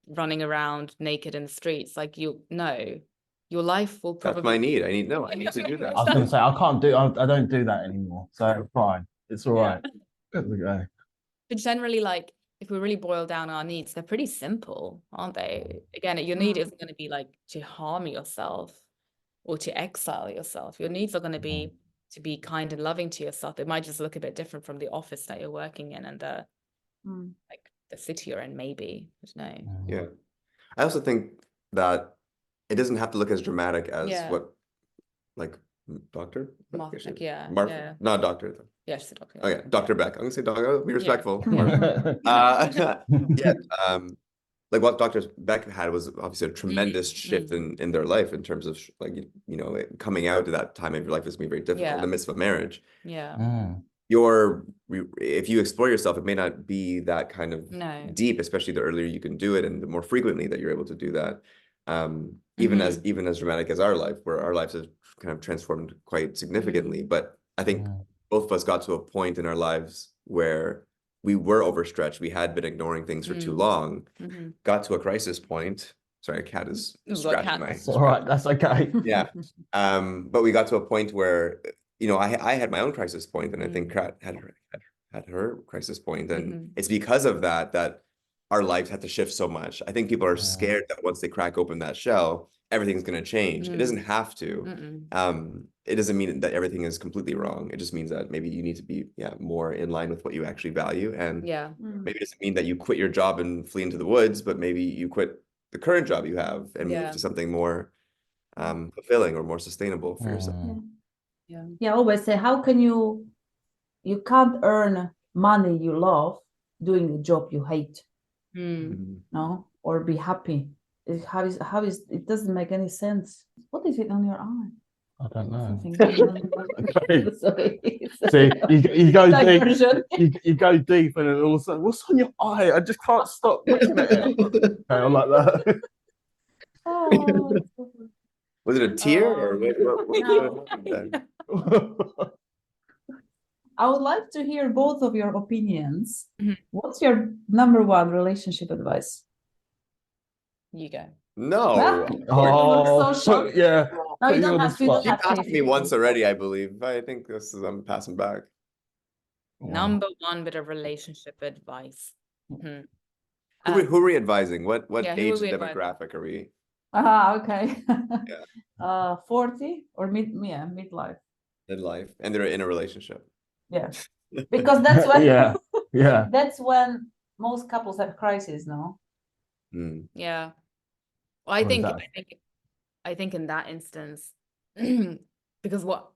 running around naked in the streets. Like, your life will probably. That's my need. I need to do that. I was going to say I don't do that anymore, so fine, it's all right. Okay. But generally, like, if we really boil down our needs, they're pretty simple, aren't they? Again, your need isn't going to be like to harm yourself or to exile yourself. Your needs are going to be to be kind and loving to yourself. It might just look a bit different from the office that you're working in and the like the city you're in, maybe. I don't know. Yeah. I also think that it doesn't have to look as dramatic as Yeah. what, like, Doctor? Martha, Actually, yeah, Martha, yeah. not Doctor. Yeah, she's a doctor. Okay, Dr. Beck. I'm gonna say Doctor. Be respectful. Yeah. Yeah, like what Dr. Beck had was obviously a tremendous shift in their life in terms of like you know coming out to that time of your life is gonna be very difficult in the midst of a marriage. Yeah. If you explore yourself, it may not be that kind of No. deep, especially the earlier you can do it and the more frequently that you're able to do that. Even as dramatic as our life, where our lives have kind of transformed quite significantly. But I think both of us got to a point in our lives where we were overstretched. We had been ignoring things for too long, got to a crisis point. Sorry, a cat is scratching my. That's all right. That's okay. Yeah. But we got to a point where, you know, I had my own crisis point, and I think Kat had her crisis point, and it's because of that our lives had to shift so much. I think people are scared that once they crack open that shell, everything's going to change. It doesn't have to. It doesn't mean that everything is completely wrong. It just means that maybe you need to be more in line with what you actually value, and maybe it doesn't mean that you quit your job and flee into the woods, but maybe you quit the current job you have and move to something more fulfilling or more sustainable for yourself. I always say, how can you can't earn money you love doing a job you hate, no, or be happy. How is it doesn't make any sense. What is it on your eye? I don't know. Okay. Sorry. See, you go Diversion. deep. You go deep, and then all of a sudden, what's on your eye? I just can't stop looking at it. Okay, I'm like that. Oh. Was it a tear or what happened there? I would like to hear both of your opinions. What's your number one relationship advice? You go. No. Oh, so shocked. Yeah. No, you don't have to. She passed me once already, I believe. I think I'm passing back. Number one bit of relationship advice. Who are we advising? What age demographic are we? Okay. 40 or midlife. Midlife, and they're in a relationship. Yeah, because that's when. yeah. That's when most couples have crises, no? Yeah. Well, I think in that instance, because what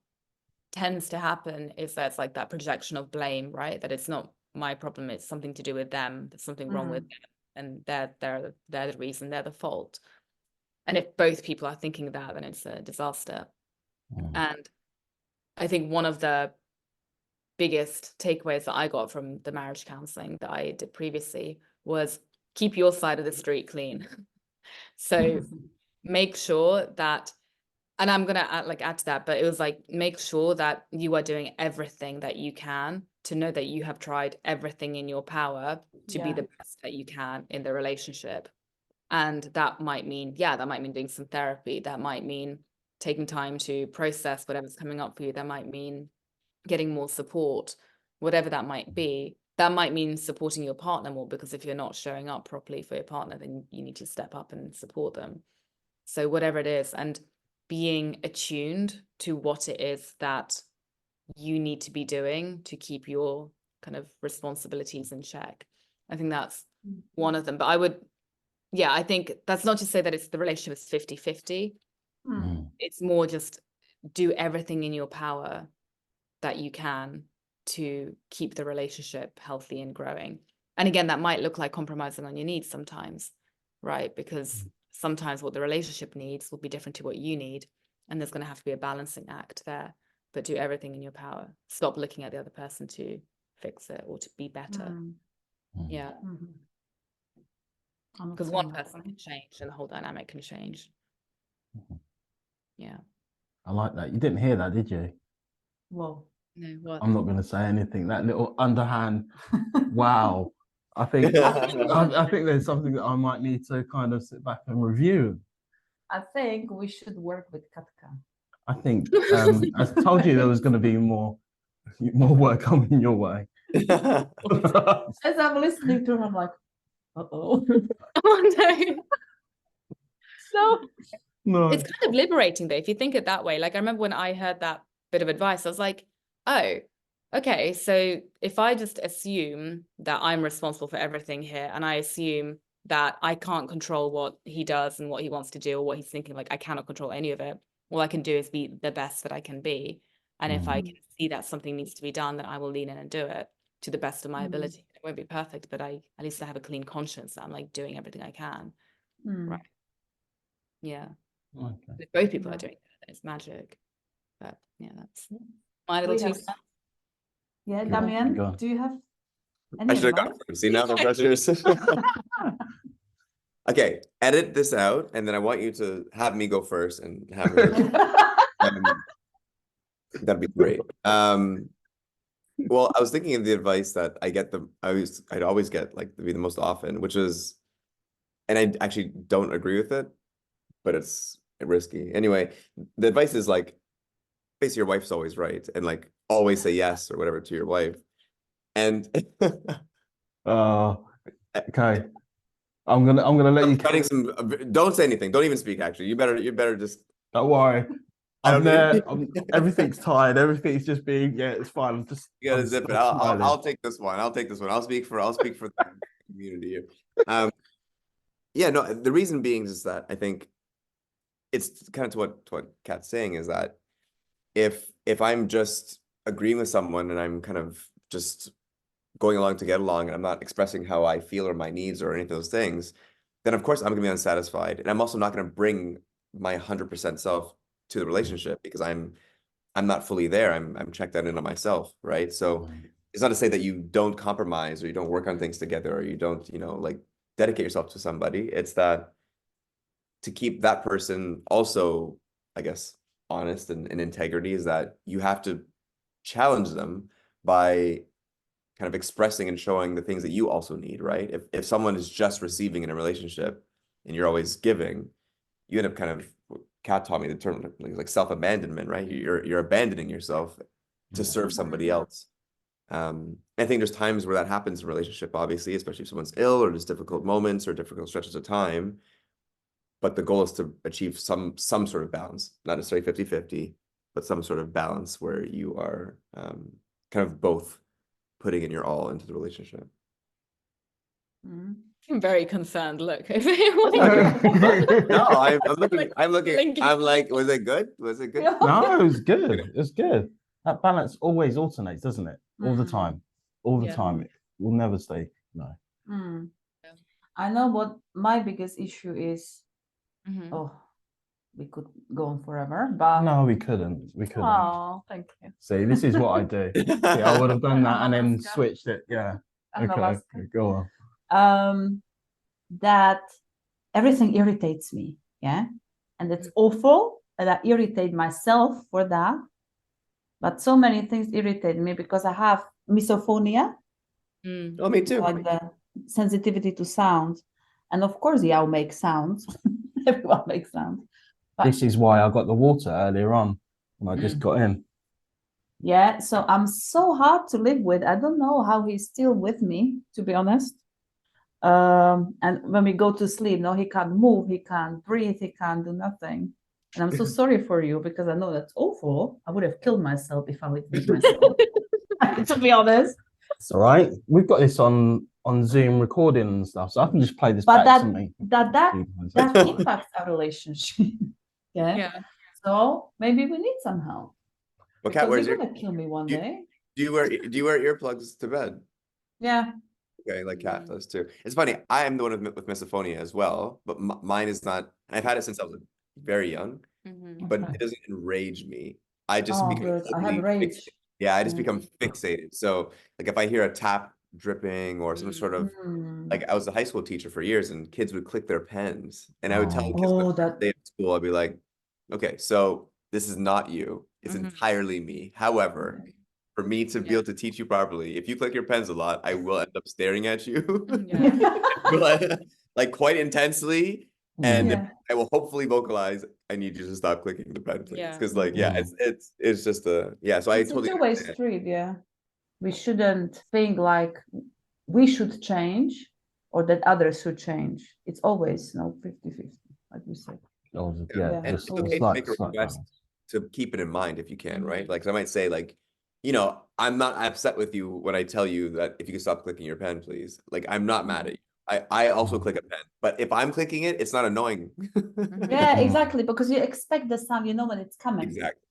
tends to happen is that it's like that projection of blame, right? That it's not my problem, it's something to do with them. There's something wrong with them, and they're the reason, they're the fault. And if both people are thinking that, then it's a disaster. And I think one of the biggest takeaways that I got from the marriage counseling that I did previously was keep your side of the street clean. So make sure that, and I'm gonna add to that, but it was like, make sure that you are doing everything that you can to know that you have tried everything in your power to be the best that you can in the relationship. And that might mean, doing some therapy. That might mean taking time to process whatever's coming up for you. That might mean getting more support, whatever that might be. That might mean supporting your partner more, because if you're not showing up properly for your partner, then you need to step up and support them. So whatever it is, and being attuned to what it is that you need to be doing to keep your kind of responsibilities in check. I think that's one of them. But I think that's not to say that it's the relationship is 50-50. It's more just do everything in your power that you can to keep the relationship healthy and growing. And again, that might look like compromising on your needs sometimes, right? Because sometimes what the relationship needs will be different to what you need. And there's going to have to be a balancing act there, but do everything in your power. Stop looking at the other person to fix it or to be better. Yeah. Because one person can change and the whole dynamic can change. Yeah. I like that. You didn't hear that, did you? Whoa. No, what? I'm not going to say anything. That little underhand, wow. I think there's something that I might need to kind of sit back and review. I think we should work with Katka. I think I told you there was going to be more work coming your way. As I'm listening to her, I'm like, uh-oh. Oh no. So No. it's kind of liberating though, if you think it that way. Like I remember when I heard that bit of advice, I was like, oh, okay. So if I just assume that I'm responsible for everything here, and I assume that I can't control what he does and what he wants to do or what he's thinking. Like, I cannot control any of it. All I can do is be the best that I can be. And if I can see that something needs to be done, then I will lean in and do it to the best of my ability. It won't be perfect, but at least I have a clean conscience that I'm like doing everything I can. Right. Yeah. Okay. If both people are doing that, then it's magic. But yeah, that's my little We two have- cents. Yeah, Go Damian, on. do you have I any should have gone advice? first. See, now the pressure's. Okay, edit this out, and then I want you to have me go first and have her. That'd be great. Well, I was thinking of the advice that I'd always get, like, to be the most often, which is, and I actually don't agree with it, but it's risky. Anyway, the advice is like, basically your wife's always right, and like always say yes or whatever to your wife. And Okay. I'm gonna let you. cutting some. Don't say anything. Don't even speak. Actually, you better just. Don't worry. I I'm don't there. Everything's tired. Everything's just being. Yeah, it's fine. I'm just. You gotta I'm zip it. still smiling. I'll take this one. I'll take this one. I'll speak for the community here. Yeah, no, the reason being is that I think it's kind of to what Kat's saying is that if I'm just agreeing with someone and I'm kind of just going along to get along and I'm not expressing how I feel or my needs or any of those things, then of course I'm gonna be unsatisfied. And I'm also not gonna bring my 100% self to the relationship because I'm not fully there. I'm checked out in on myself, right? So it's not to say that you don't compromise or you don't work on things together or you don't, like dedicate yourself to somebody. It's that to keep that person also, I guess, honest and integrity is that you have to challenge them by kind of expressing and showing the things that you also need, right? If someone is just receiving in a relationship and you're always giving, you end up kind of, Kat taught me the term like self-abandonment, right? You're abandoning yourself to serve somebody else. I think there's times where that happens in a relationship, obviously, especially if someone's ill or there's difficult moments or difficult stretches of time. But the goal is to achieve some sort of balance, not necessarily 50-50, but some sort of balance where you are kind of both putting in your all into the relationship. I'm very concerned. Look. No, I'm looking. I'm like, was it good? Was it good? No, it was good. It's good. That balance always alternates, doesn't it? All the time. All the time. It will never stay. No. I know what my biggest issue is. Mhm. Oh, we could go on forever, but No, we couldn't. We couldn't. oh, thank you. See, this is what I do. See, I would have done that and then Alaska. switched it. Yeah. Okay. Alaska. Go on. That everything irritates me, yeah, and it's awful, and I irritate myself for that. But so many things irritate me because I have misophonia. Oh, me too. Like the sensitivity to sound, and of course, Yaw makes sounds. Everyone makes sounds. But This is why I got the water earlier on when I just got in. yeah, so I'm so hard to live with. I don't know how he's still with me, to be honest. And when we go to sleep, no, he can't move, he can't breathe, he can't do nothing. And I'm so sorry for you because I know that's awful. I would have killed myself if I would leave myself. To be honest. It's all right. We've got this on Zoom recording and stuff, so I can just play this But back to me. that impacts our relationship. Yeah. So maybe we need some help. Well, Kat, Because you're gonna kill me one do you- day. do you wear earplugs to bed? Yeah. Okay, like Kat does too. It's funny. I am the one with misophonia as well, but mine is not. I've had it since I was very young, but Okay. it doesn't enrage me. I just Oh, become good. I have overly rage. fixated. Yeah, I just Yeah. become fixated. So, like, if I hear a tap dripping or some sort of like, I was a high school teacher for years, and kids would click their pens, and I would tell kids Oh, the that first day of school, I'd be like, okay, so this is not you. It's entirely me. However, for me to be able to teach you properly, if you click your pens a lot, I will end up staring at you like quite intensely. And Yeah. I will hopefully vocalize, I need you to stop clicking the pen, please. Yeah. Because like, yeah, it's just a, yeah. So I It's a totally two-way understand. street, yeah. We shouldn't think like we should change or that others should change. It's always 50-50, like we said. Oh, Yeah, yeah, And just it's okay to slight make a request balance. to keep it in mind if you can, right? Like, so I might say like, I'm not upset with you when I tell you that if you can stop clicking your pen, please. Like, I'm not mad at you. I also click a pen, but if I'm clicking it, it's not annoying. Yeah, Mm. exactly, because you expect the sound, you know when it's coming. Exactly.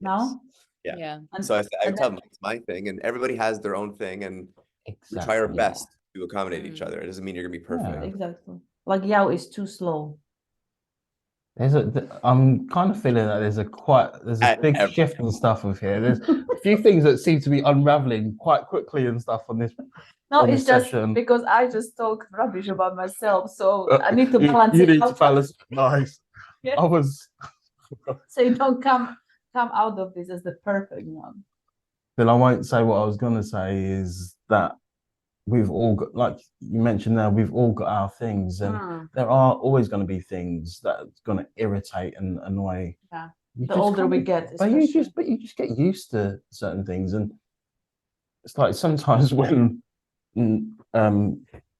No? Yeah. Yeah. And, So I and tell then, them it's my thing, and everybody has their own thing, and we try our Exactly, yeah. best to accommodate each other. It doesn't mean you're gonna be perfect. Yeah. exactly. Like Yaw is too slow. I'm kind of feeling that there's a At big every- shift and stuff with here. There's a few things that seem to be unraveling quite quickly and stuff on this. No, On it's this just session. because I just talk rubbish about myself, so I need to balance You it need to out. balance. Nice. Yeah. I was. So you don't come out of this as the perfect one. Then I won't say what I was gonna say is that we've all got, like you mentioned there, we've all got our things, and Mm, there are always going to be things that's going to irritate and annoy. yeah. You The just older kind we of- get, but you especially. just get used to certain things, and it's like sometimes when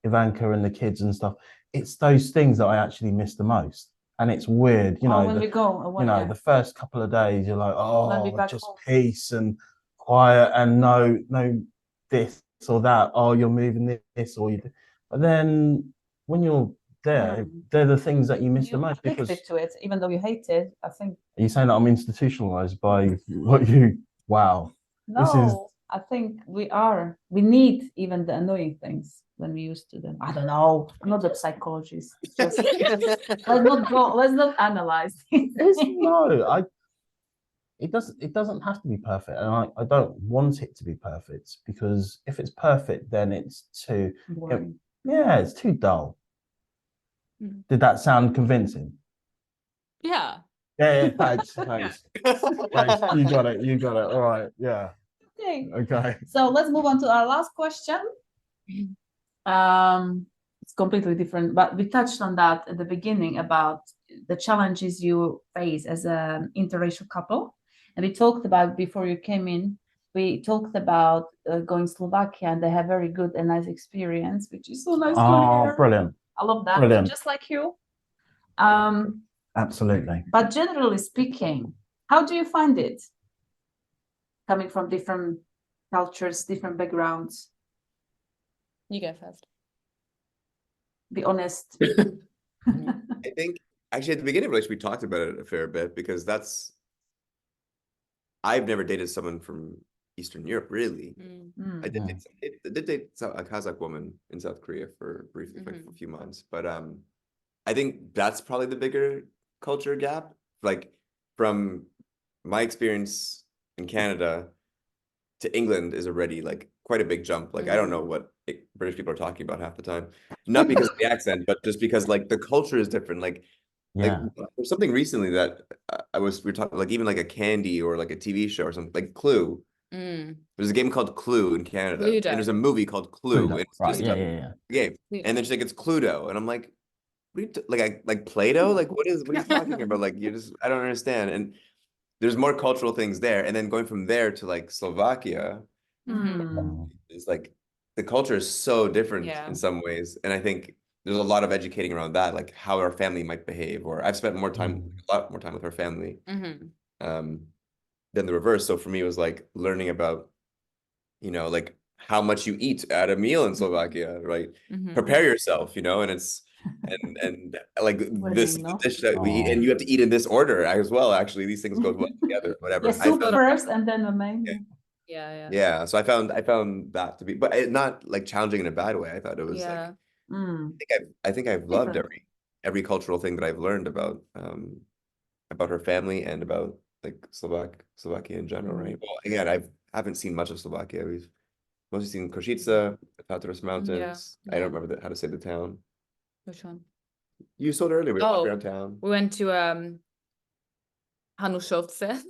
Ivanka and the kids and stuff, it's those things that I actually miss the most, and it's weird, you Oh, know. when we go away, You know, yeah. the first couple of days, you're like, When we oh, back just home. peace and quiet, and no this or that. Oh, you're moving this, or you. But then when you're there, Mm. they're the things that you miss the You most because. addicted to it, even though you hate it. I think Are you saying that I'm institutionalized by what you? Wow. This is. no. I think we are. We need even the annoying things when we used to them. I don't know. I'm not a psychologist. It's just let's not go. Let's not analyze. It's no. It doesn't have to be perfect, and I don't want it to be perfect, because if it's perfect, then it's too. Boring. Yeah, it's too dull. Mm. Did that sound convincing? Yeah. Yeah, thanks. Thanks. You got it. You got it. All right. Yeah. Okay. Okay. So let's move on to our last question. It's completely different, but we touched on that at the beginning about the challenges you face as an interracial couple, and we talked about before you came in. We talked about going Slovakia, and they have very good and nice experience, which is so nice to Oh, hear. brilliant. I love that. Brilliant. Just like you. Absolutely. But generally speaking, how do you find it coming from different cultures, different backgrounds? You go first. Be honest. I think actually at the beginning of the relationship we talked about it a fair bit, because I've never dated someone from Eastern Europe, really. Mm. I did date a Kazakh woman in South Korea for briefly, like for a few months, but I think that's probably the bigger culture gap. Like from my experience in Canada to England is already like quite a big jump. Like I don't know what British people are talking about half the time, not because of the accent, but just because like the culture is different. Like Yeah. there's something recently that we were talking, like even like a candy or like a TV show or something, like Clue. Mm. There's a game called Clue in Canada, Cluedo. and there's a movie called Clue. Cluedo. It's Right. just Yeah. a Yeah. game, Cluedo. and then she's like, it's Cluedo, and I'm like, what are you like Play-Doh? Like what are you talking about? Like I don't understand. And there's more cultural things there, and then going from there to like Slovakia is like the culture is so different Yeah. in some ways, and I think there's a lot of educating around that, like how our family might behave. Or I've spent a lot more time with her family than the reverse. So for me, it was like learning about, like how much you eat at a meal in Slovakia, right? Prepare yourself, and it's and like this is the dish that we eat, and you have to eat in this order as well. Actually, these things go well together. Whatever. Yeah, soup first and then the main. Yeah. So I found that to be, but not like challenging in a bad way. I thought it was like I think I've loved Different. every cultural thing that I've learned about her family and about like Slovakia in general, right? Well, again, I haven't seen much of Slovakia. We've mostly seen Košice, the Tatars Mountains. I don't remember how to say the town. Which one? You told earlier we walked around town. We went to Hanušovce.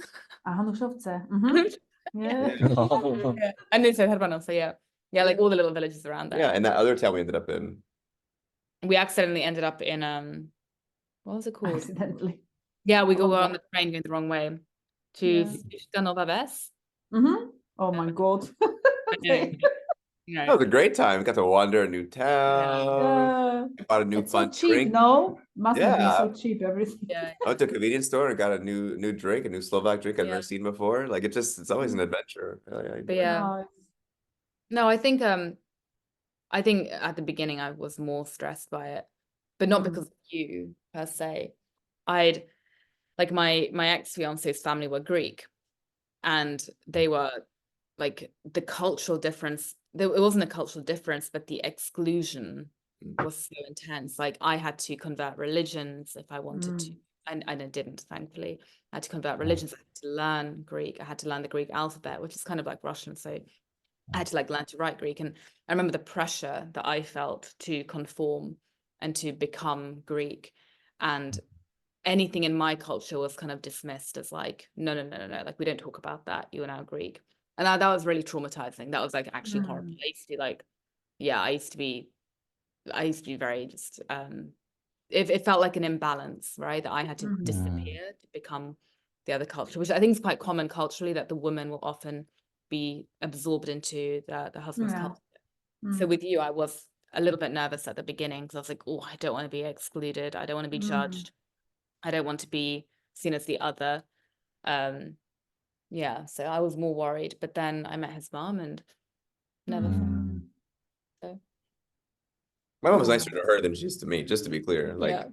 Hanušovce. Yeah. And they said Hermanovce, yeah, like all the little villages around there. Yeah, and that other town we ended up in. We accidentally ended up in what was it called? Accidentally. Yeah, we go on the train going the wrong way to Nova Ves. Oh my God. Yeah. That was a great time. We got to wander a new town. Bought a new It's fun so cheap, drink. no? Must have been Yeah. so cheap, everything. Yeah. I went to a convenience store and got a new drink, a new Slovak drink I've never seen before. Like it's always an adventure. But yeah. No, I think I think at the beginning I was more stressed by it, but not because of you per se. I'd like my ex-fiance's family were Greek, and they were like the cultural difference. It wasn't a cultural difference, but the exclusion was so intense. Like I had to convert religions if I wanted to, and I didn't, thankfully. I had to convert religions. I had to learn Greek. I had to learn the Greek alphabet, which is kind of like Russian. So I had to like learn to write Greek. And I remember the pressure that I felt to conform and to become Greek. And anything in my culture was kind of dismissed as like, no, like we don't talk about that. You are now Greek. And that was really traumatizing. That was like actually horrible. I used to be like, yeah, I used to be very just it felt like an imbalance, right? That I had to disappear to become the other culture, which I think is quite common culturally, that the woman will often be absorbed into the husband's culture. So with you, I was a little bit nervous at the beginning because I was like, oh, I don't want to be excluded. I don't want to be judged. I don't want to be seen as the other. Yeah, so I was more worried, but then I met his mom and never felt so. My mom was nicer to her than she is to me, just to be clear. Like Yeah.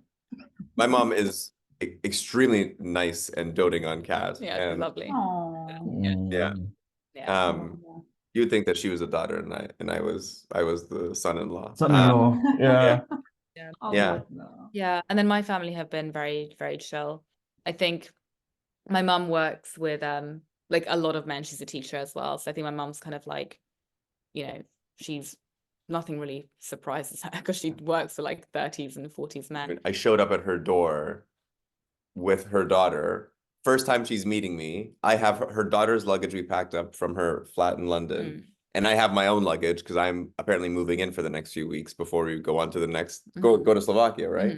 my mom is extremely nice and doting on Kat. Yeah, she's And lovely. yeah. Yeah. You'd think that she was a daughter and I was the son-in-law. Son-in-law. Yeah. Yeah. Yeah. And then my family have been very, very chill. I think my mum works with like a lot of men. She's a teacher as well. So I think my mum's kind of like, you know, she's nothing really surprises her because she works for like 30s and 40s men. I showed up at her door with her daughter. First time she's meeting me, I have her daughter's luggage we packed up from her flat in London. And I have my own luggage because I'm apparently moving in for the next few weeks before we go on to the next, go to Slovakia, right?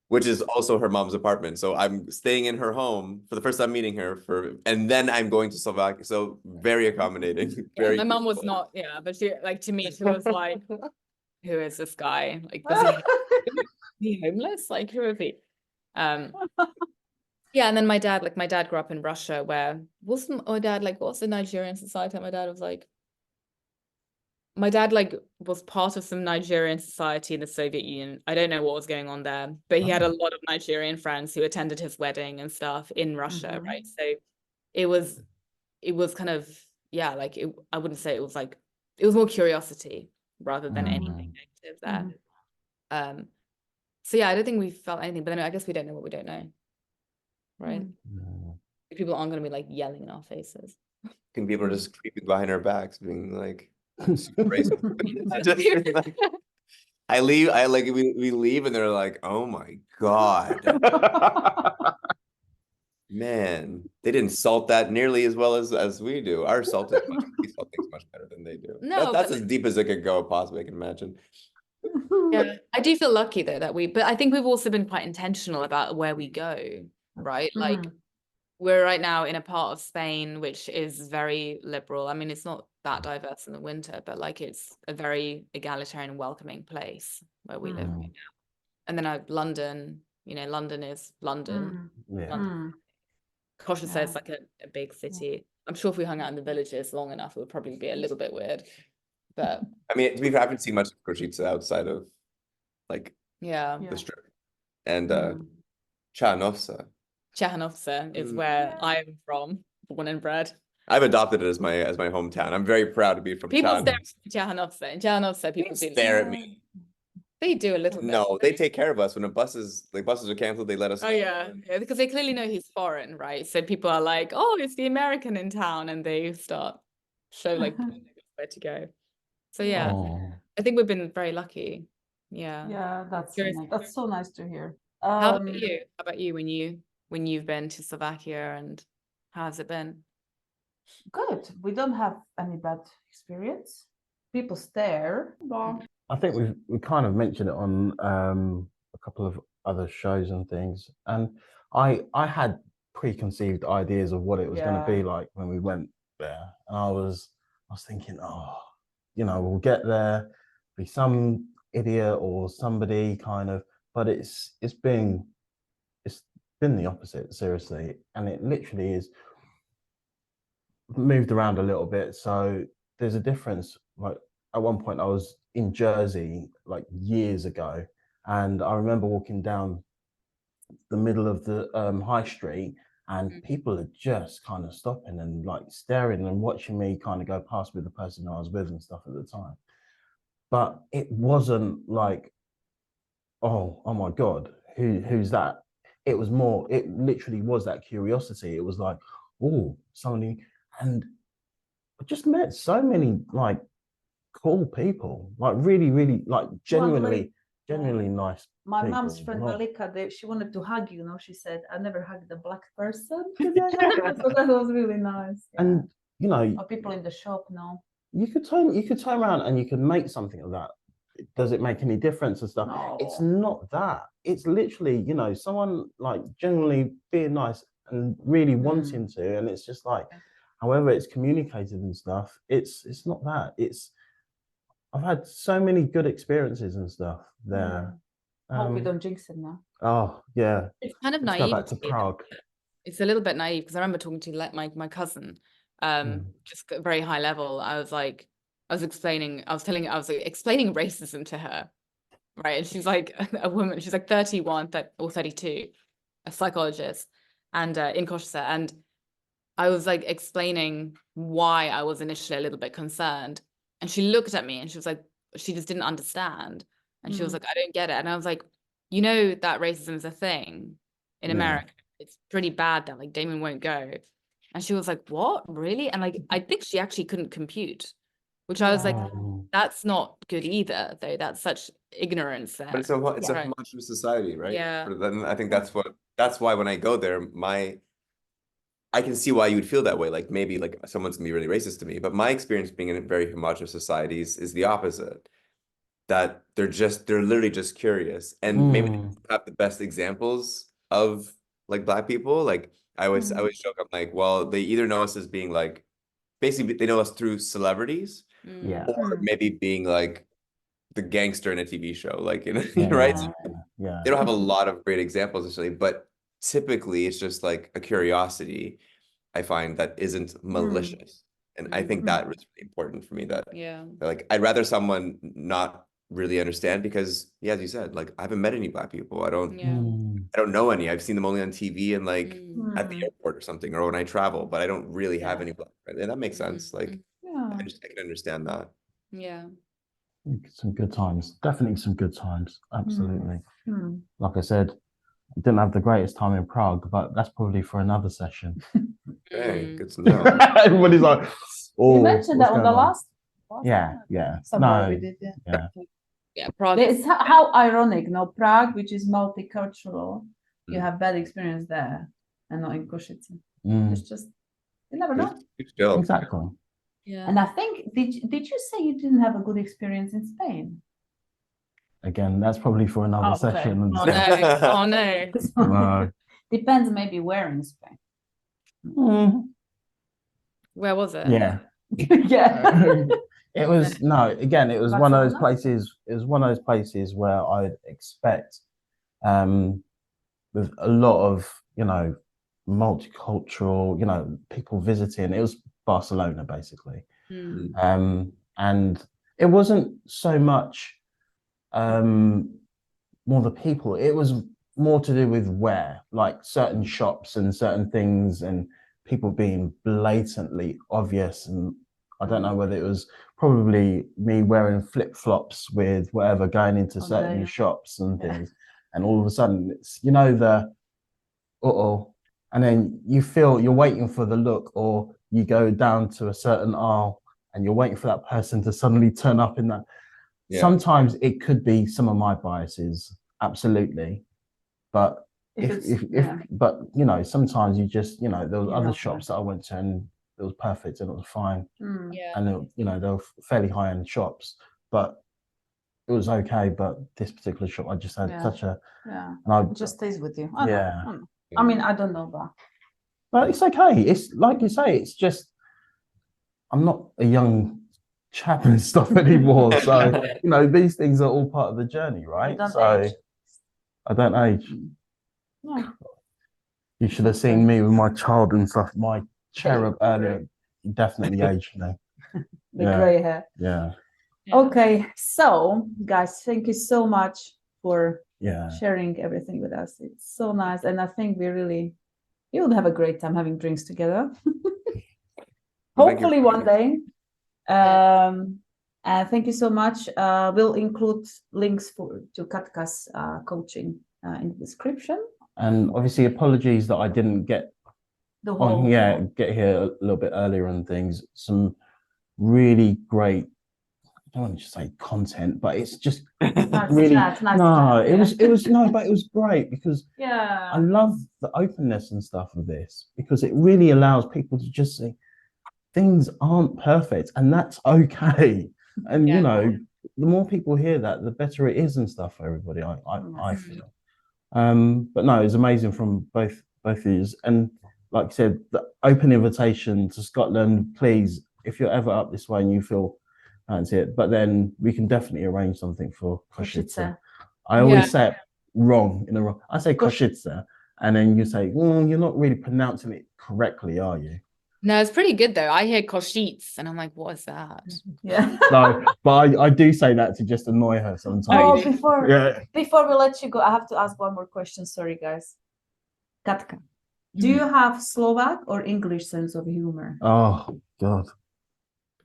Which is also her mom's apartment. So I'm staying in her home for the first time meeting her and then I'm going to Slovakia. So very accommodating. Very my mom was not, but she, like, to me, she was like, who is this guy? Like, is he homeless? Like, who is he? Yeah, and then my dad grew up in Russia, where what's the Nigerian society? My dad was part of some Nigerian society in the Soviet Union. I don't know what was going on there, but he had a lot of Nigerian friends who attended his wedding and stuff in Russia, right? So it was kind of, like, I wouldn't say it was like, it was more curiosity rather than anything negative there. So yeah, I don't think we felt anything, but then I guess we don't know what we don't know, right? People aren't going to be like yelling in our faces. Can people are just creeping behind our backs, being like, I leave, we leave and they're like, oh my God. Man, they didn't salt that nearly as well as we do. Our salt is we salt things much better than they do. No, that's as deep as it could go, possibly, I can imagine. Yeah, I do feel lucky though but I think we've also been quite intentional about where we go, right? Like we're right now in a part of Spain which is very liberal. I mean, it's not that diverse in the winter, but like it's a very egalitarian and welcoming place where we live right now. And then London, London is London. Košice is like a big city. I'm sure if we hung out in the villages long enough, it would probably be a little bit weird. But I mean, to be fair, I haven't seen much of Košice outside of like the strip. And Chanovce is where I'm from, born and bred. I've adopted it as my hometown. I'm very proud to be from people stare at Chanovce. In Chanovce, people stare at me. They do a little bit. No, they take care of us when buses are canceled. They let us. Oh yeah, because they clearly know he's foreign, right? So people are like, "Oh, it's the American in town," and they start show like where to go. So yeah, I think we've been very lucky. Yeah, that's so nice to hear. How about you when you've been to Slovakia, and how has it been? Good. We don't have any bad experience. People stare. I think we kind of mentioned it on a couple of other shows and things, and I had preconceived ideas of what it was going to be like when we went there, and I was thinking, we'll get there, be some idiot or somebody kind of, but it's been the opposite, seriously, and it literally is moved around a little bit, so there's a difference. Like at one point I was in Jersey like years ago, and I remember walking down the middle of the high street, and people are just kind of stopping and like staring and watching me kind of go past with the person I was with and stuff at the time. But it wasn't like, oh my God, who's that? It was more, it literally was that curiosity. It was like, oh, somebody, and I just met so many like cool people, like really, really, like genuinely nice. My people. mom's friend Not- Malika, she wanted to hug you. She said, "I never hugged a black person." So that was really nice. Yeah. And you know, or people in the shop now. you could turn around and you can make something of that. Does it make any difference and stuff? No. It's not that. It's literally, you know, someone like genuinely being nice and really wanting to, and it's just like, however it's communicated and stuff, it's not that. I've had so many good experiences and stuff there. Hope we don't jinx it now. Oh yeah. It's kind of Let's naive. go back to Prague. It's a little bit naive because I remember talking to my cousin, just at a very high level. I was explaining racism to her, right? And she's like a woman, she's like 31 or 32, a psychologist, and in Košice. And I was like explaining why I was initially a little bit concerned. And she looked at me and she was like, she just didn't understand. And she was like, I don't get it. And I was like, you know that racism is a thing in America. It's pretty bad that like Damian won't go. And she was like, what, really? And like, I think she actually couldn't compute, which I was like, that's not good either, though. That's such ignorance there. But it's a homogenous society, right? Yeah. Then I think that's why when I go there, I can see why you would feel that way. Like maybe like someone's gonna be really racist to me, but my experience being in very homogenous societies is the opposite. That they're literally just curious, and maybe they have the best examples of like Black people. Like I always joke, I'm like, well, they either know us as being like, basically they know us through celebrities, or maybe being like the gangster in a TV show, like right? Yeah. They don't have a lot of great examples necessarily, but typically it's just like a curiosity, I find, that isn't malicious. And I think that was really important for me, that like I'd rather someone not really understand, because as you said, like I haven't met any Black people. I don't know any. I've seen them only on TV and like at the airport or something, or when I travel, but I don't really have any Black friends. And that makes sense. Like I can understand that. Yeah. Some good times. Definitely some good times. Absolutely. Like I said, I didn't have the greatest time in Prague, but that's probably for another session. Hey, good to know. Everybody's like, oh, You mentioned that on the last yeah. somewhere No, we did, Prague. It's how ironic, no? Prague, which is multicultural, you have bad experience there and not in Košice. It's just, you never know. Exactly. Yeah. And I think, did you say you didn't have a good experience in Spain? Again, that's probably for another session. Oh no. Oh no. No. Depends maybe where in Spain. Where was it? Yeah. Yeah. It was it was one of those places. It was one of those places where I'd expect, with a lot of, you know, multicultural, you know, people visiting. It was Barcelona basically. And it wasn't so much more the people. It was more to do with where, like certain shops and certain things, and people being blatantly obvious. And I don't know whether it was probably me wearing flip-flops with whatever, going into certain shops and things, and all of a sudden it's, you know, the and then you feel you're waiting for the look, or you go down to a certain aisle and you're waiting for that person to suddenly turn up in that. Sometimes it could be some of my biases, absolutely, but but you know, sometimes you just, you know, there was other shops that I went to and it was perfect and it was fine, and you know, they were fairly high-end shops, but it was okay. But this particular shop, I just had such a and it just stays with you. I mean, I don't know that, but it's okay. It's like you say, it's just, I'm not a young chap and stuff anymore, so you know, these things are all part of the journey, right? So I don't age. No. You should have seen me with my child and stuff, my cherub earlier. Definitely aged me. The grey hair. Yeah. Yeah. Okay, so guys, thank you so much for Yeah. sharing everything with us. It's so nice, and I think you would have a great time having drinks together. Well, thank you Hopefully for one having day. Yeah. Thank you so much. We'll include links to Katka's coaching in the description. And obviously, apologies that I didn't get The whole on. Yeah, get here a little bit earlier and things. Some really great. I don't want to just say content, but it's just nice really chat, nice no. chat, It was no, but it was great because I yeah. love the openness and stuff of this because it really allows people to just say things aren't perfect and that's okay. And Yeah. you know, the more people hear that, the better it is and stuff for everybody. I Yes. feel. But no, it's amazing from both of you. And like I said, the open invitation to Scotland, please, if you're ever up this way and you feel that's it, but then we can definitely arrange something for Košice. I always say it wrong in a wrong. I say Košice, and then you say, well, you're not really pronouncing it correctly, are you? No, it's pretty good though. I hear Košice and I'm like, what is that? Yeah. So, but I do say that to just annoy her sometimes. Oh, you do? before we let you go, I have to ask one more question. Sorry, guys. Katka, do you have Slovak or English sense of humor? Oh God.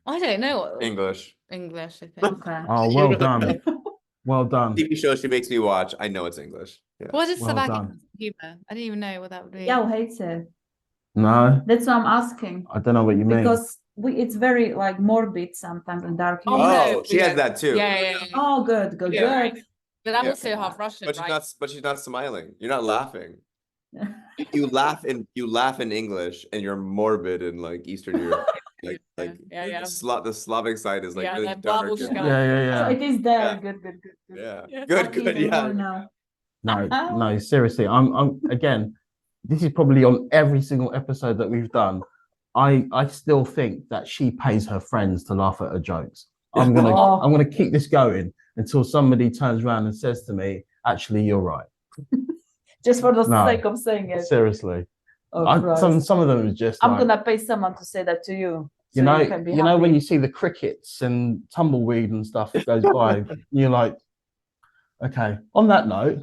I don't know. English. English, I think. Okay. Oh, well done. Well done. TV show she makes me watch, I know it's English. Yeah. What is Well Slovakian done. humor? I don't even know what that would be. Yeah, hates it. No, That's what I'm asking. I don't know what you mean. Because it's very like morbid sometimes and dark humor. Oh, she has that too. Yeah. Oh, good. Yeah. Good. But I'm Yeah. also half Russian, But she's right? not smiling. You're not laughing. You laugh in English and you're morbid in like Eastern Europe. Like Yeah. the Slavic side is like Yeah, really like dark. babushka. So it is there. Yeah. Good. Yeah. Yeah. Good, Okay, good. even Yeah. more now. No, seriously. I'm again, this is probably on every single episode that we've done. I still think that she pays her friends to laugh at her jokes. I'm gonna keep this going until somebody turns around and says to me, actually, you're right. Just for the No, sake of saying it. Seriously. Oh, Some of them is just I'm like, gonna pay someone to say that to you. you so know, can be you know when happy. you see the crickets and tumbleweed and stuff goes by, you're like, okay. On that note,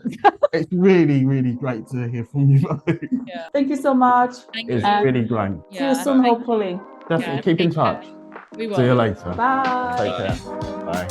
it's really, really great to hear from you both. Yeah. Thank you so much. Thank It's you. really great. See you soon, hopefully. Definitely keep in touch. We will. See you later. Bye. Take care. Bye.